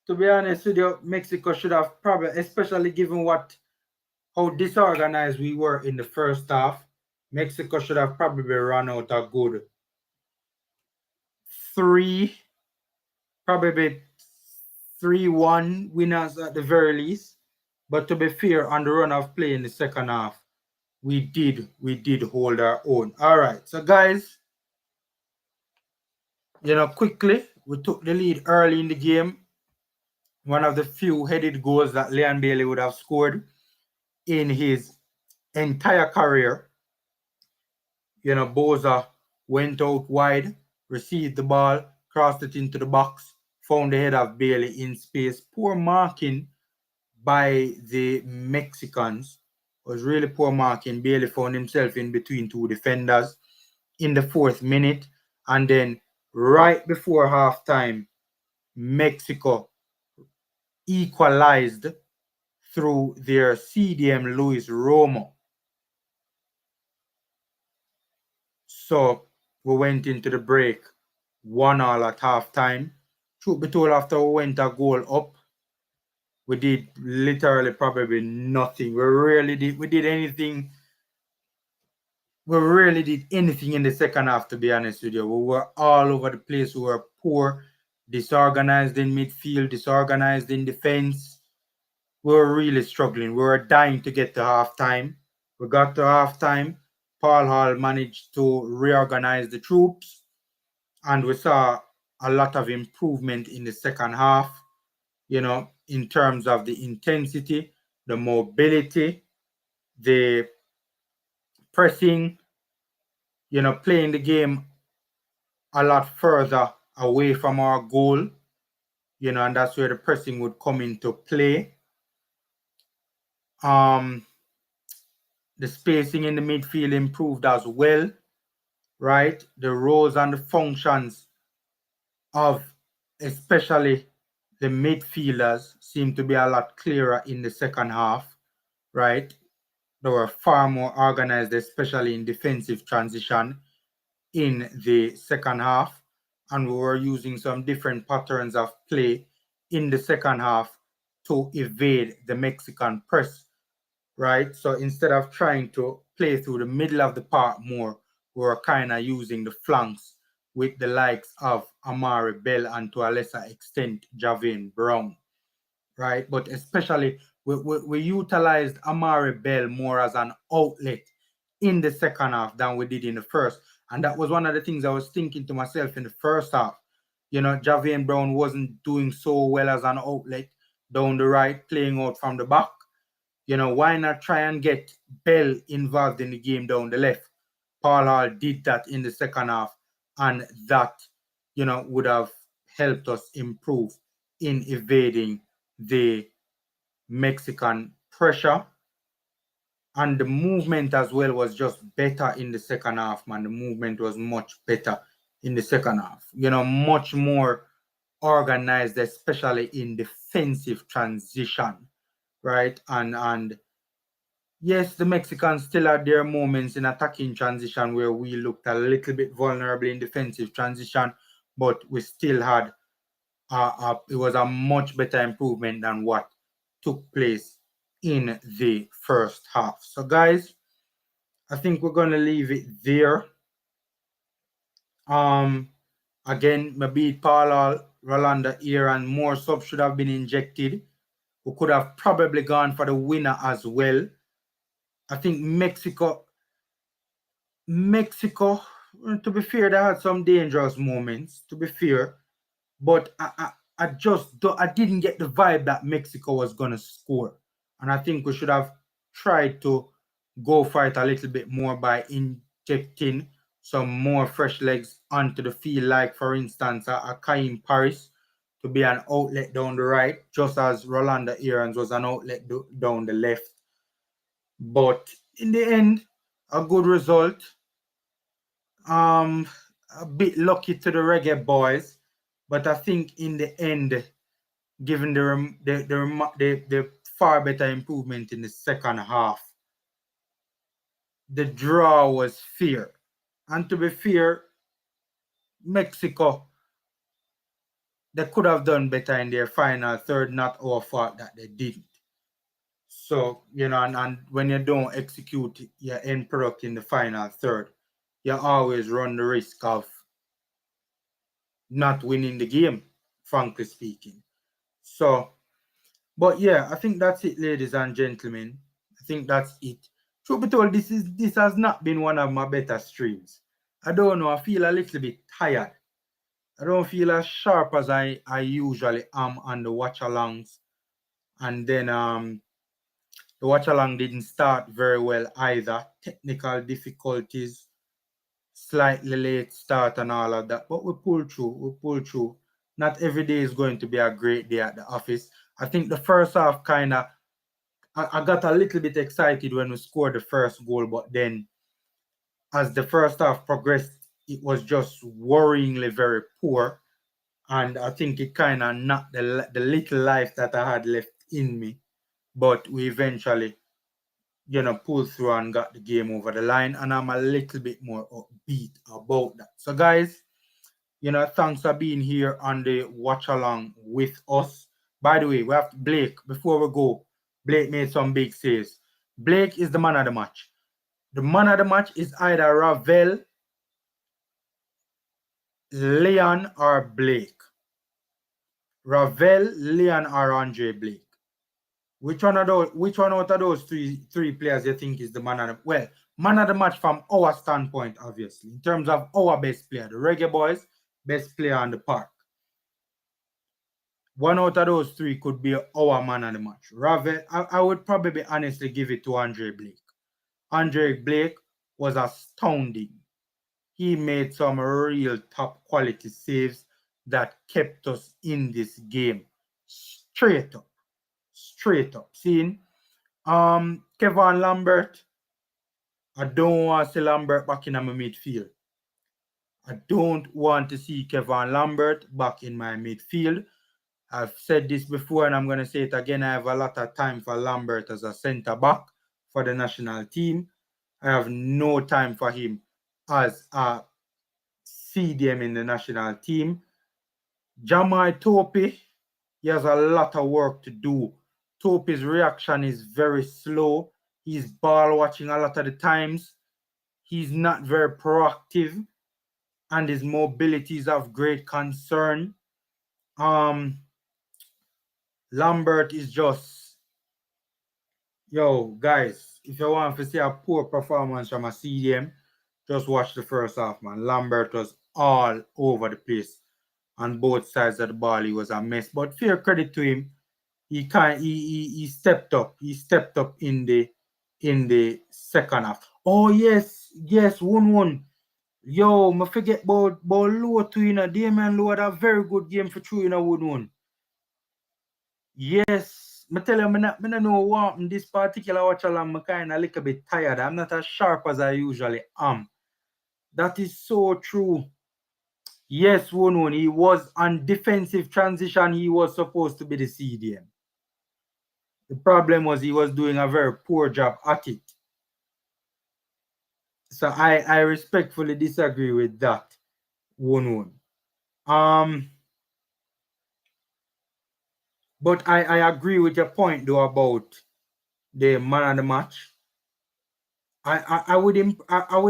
S1: To be honest with you, Mexico should have probably, especially given how disorganized we were in the first half, Mexico should have probably run out a good 3-1 winners at the very least. But to be fair, on the run of play in the second half, we did hold our own. All right, so guys, you know, quickly, we took the lead early in the game. One of the few headed goals that Leon Bailey would have scored in his entire career. You know, Boza went out wide, received the ball, crossed it into the box, found the head of Bailey in space. Poor marking by the Mexicans. Was really poor marking. Bailey found himself in between two defenders in the 4th minute. And then right before halftime, Mexico equalized through their CDM Luis Romo. So we went into the break 1-1 at halftime. Truth be told, after we went a goal up, we did literally probably nothing. We rarely did anything. We rarely did anything in the second half, to be honest with you. We were all over the place. We were poor, disorganized in midfield, disorganized in defense. We were really struggling. We were dying to get to halftime. We got to halftime. Paul Hall managed to reorganize the troops, and we saw a lot of improvement in the second half, you know, in terms of the intensity, the mobility, the pressing, you know, playing the game a lot further away from our goal, you know, and that's where the pressing would come into play. The spacing in the midfield improved as well, right? The roles and the functions of especially the midfielders seem to be a lot clearer in the second half, right? They were far more organized, especially in defensive transition in the second half. And we were using some different patterns of play in the second half to evade the Mexican press, right? So instead of trying to play through the middle of the park more, we were kind of using the flanks with the likes of Amari Bell and to a lesser extent, Javin Brown, right? But especially, we utilized Amari Bell more as an outlet in the second half than we did in the first. And that was one of the things I was thinking to myself in the first half. You know, Javin Brown wasn't doing so well as an outlet down the right, playing out from the back. You know, why not try and get Bell involved in the game down the left? Paul Hall did that in the second half, and that, you know, would have helped us improve in evading the Mexican pressure. And the movement as well was just better in the second half, man. The movement was much better in the second half. You know, much more organized, especially in defensive transition, right? And yes, the Mexicans still had their moments in attacking transition where we looked a little bit vulnerable in defensive transition, but we still had it was a much better improvement than what took place in the first half. So guys, I think we're gonna leave it there. Again, maybe Paul Rolanda here and more subs should have been injected. We could have probably gone for the winner as well. I think Mexico, to be fair, they had some dangerous moments, to be fair. But I didn't get the vibe that Mexico was going to score. And I think we should have tried to go for it a little bit more by injecting some more fresh legs onto the field, like, for instance, a Kaim Paris to be an outlet down the right, just as Rolanda Aarons was an outlet down the left. But in the end, a good result. A bit lucky to the Reggae Boyz, but I think in the end, given the far better improvement in the second half, the draw was fair. And to be fair, Mexico, they could have done better in their final third, not our fault that they didn't. So, you know, and when you don't execute your end product in the final third, you always run the risk of not winning the game, frankly speaking. So, but yeah, I think that's it, ladies and gentlemen. I think that's it. Truth be told, this has not been one of my better streams. I don't know, I feel a little bit tired. I don't feel as sharp as I usually am on the watch alongs. And then the The watch along didn't start very well either. Technical difficulties, slightly late start and all of that. But we pull through. We pull through. Not every day is going to be a great day at the office. I think the first half kind of, I got a little bit excited when we scored the first goal, but then as the first half progressed, it was just worryingly very poor. And I think it kind of knocked the little life that I had left in me. But we eventually, pulled through and got the game over the line. And I'm a little bit more upbeat about that. So, guys, thanks for being here on the watch along with us. By the way, we have Blake. Before we go, Blake made some big saves. Blake is the man of the match. The man of the match is either Ravel, Leon, or Blake. Ravel, Leon, or Andre Blake. Which one out of those three players you think is the man of the match from our standpoint, obviously, in terms of our best player, the Reggae Boyz, best player on the park. One out of those three could be our man of the match. Ravel, I would probably honestly give it to Andre Blake. Andre Blake was astounding. He made some real top quality saves that kept us in this game. Straight up. Seeing Kevin Lambert, I don't want to see Lambert back in my midfield. I don't want to see Kevin Lambert back in my midfield. I've said this before and I'm going to say it again. I have a lot of time for Lambert as a centre back for the national team. I have no time for him as a CDM in the national team. Jamal Topi, he has a lot of work to do. Topi's reaction is very slow. He's ball watching a lot of the times. He's not very proactive. And his mobility is of great concern. Lambert is just... Yo, guys, if you want to see a poor performance from a CDM, just watch the first half, man. Lambert was all over the place. On both sides of the ball, he was a mess. But fair credit to him. He stepped up. He stepped up in the second half. Oh yes, 1-1. Yo, I forget about Low too, Damian Low had a very good game for true, 1-1. Yes, I tell you, I don't know what in this particular watch along, I'm kind of a little bit tired. I'm not as sharp as I usually am. That is so true. Yes, 1-1. He was on defensive transition. He was supposed to be the CDM. The problem was he was doing a very poor job at it. So I respectfully disagree with that. 1-1. But I agree with your point though about the man of the match. I would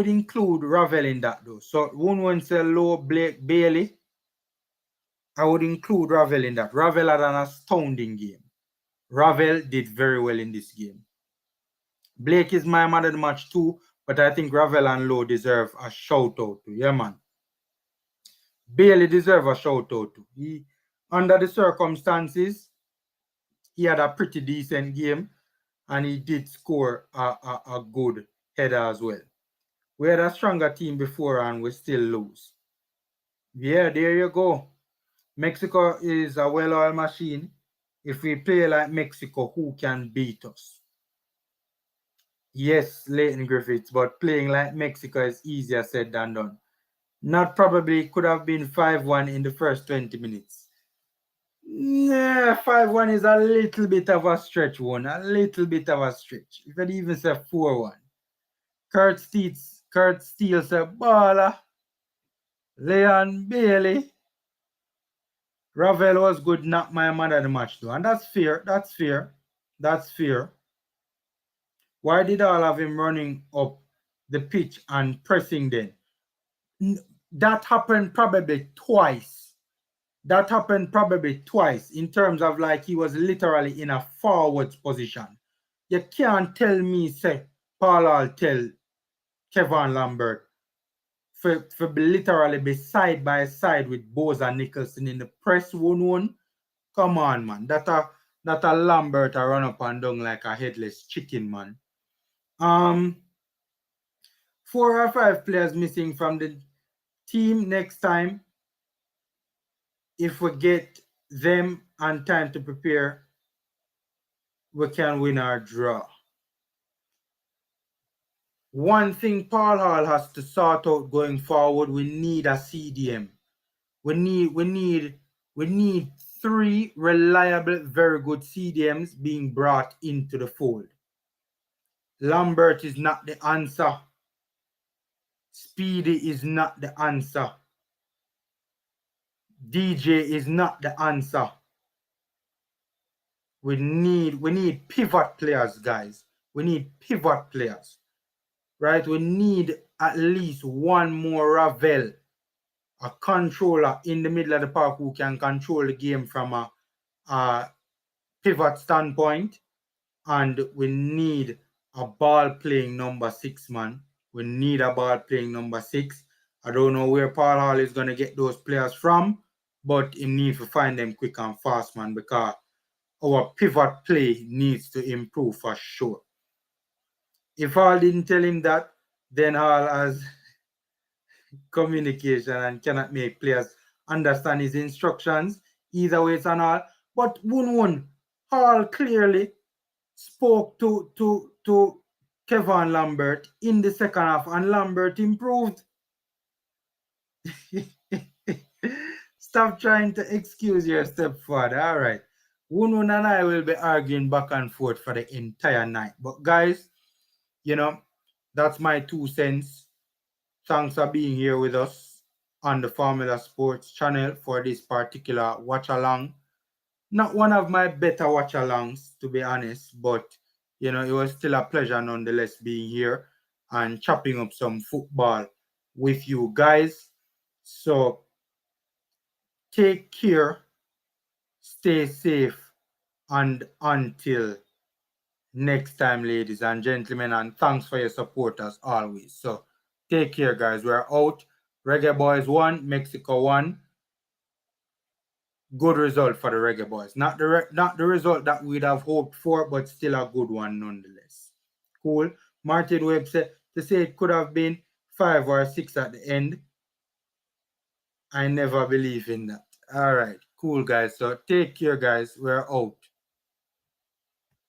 S1: include Ravel in that though. So 1-1 say Low, Blake, Bailey. I would include Ravel in that. Ravel had an astounding game. Ravel did very well in this game. Blake is my man of the match too, but I think Ravel and Low deserve a shout out too. Yeah, man. Bailey deserve a shout out too. He, under the circumstances, he had a pretty decent game and he did score a good header as well. We had a stronger team before and we still lose. Yeah, there you go. Mexico is a well-oiled machine. If we play like Mexico, who can beat us? Yes, Leighton Griffiths, but playing like Mexico is easier said than done. Not probably, could have been 5-1 in the first 20 minutes. Nah, 5-1 is a little bit of a stretch one. A little bit of a stretch. You could even say 4-1. Kurt Steele said, baller. Leon Bailey. Ravel was good, not my man of the match though. And that's fair. Why did all of him running up the pitch and pressing then? That happened probably twice. In terms of like he was literally in a forwards position. You can't tell me, say, Paul I'll tell Kevin Lambert for literally be side by side with Boza Nicholson in the press 1-1. Come on, man. That Not a Lambert a run up and down like a headless chicken, man. 4 or 5 players missing from the team next time. If we get them and time to prepare, we can win or draw. One thing Paul Hall has to sort out going forward, we need a CDM. We need 3 reliable, very good CDMs being brought into the fold. Lambert is not the answer. Speedy is not the answer. DJ is not the answer. We need pivot players, guys. We need pivot players. Right? We need at least one more Ravel, a controller in the middle of the park who can control the game from a pivot standpoint. And we need a ball playing number 6, man. We need a ball playing number 6. I don't know where Paul Hall is going to get those players from, but he needs to find them quick and fast, man, because our pivot play needs to improve for sure. If Hall didn't tell him that, then Hall has communication and cannot make players understand his instructions. Either way, it's an Hall. But Wun Hall clearly spoke to Kevin Lambert in the second half, and Lambert improved. Stop trying to excuse your stepfather. All right. Wun and I will be arguing back and forth for the entire night. But guys, you know, that's my 2 cents. Thanks for being here with us on the Formula Sports channel for this particular watch along. Not one of my better watch alongs, to be honest, but you know, it was still a pleasure nonetheless being here and chopping up some football with you guys. So take care, stay safe, and until next time, ladies and gentlemen, and thanks for your support as always. So take care, guys. We're out. Reggae Boyz 1, Mexico 1. Good result for the Reggae Boyz. Not the result that we'd have hoped for, but still a good one nonetheless. Cool. Martin Webb said to say it could have been 5 or 6 at the end. I never believe in that. All right. Cool, guys. So take care, guys. We're out.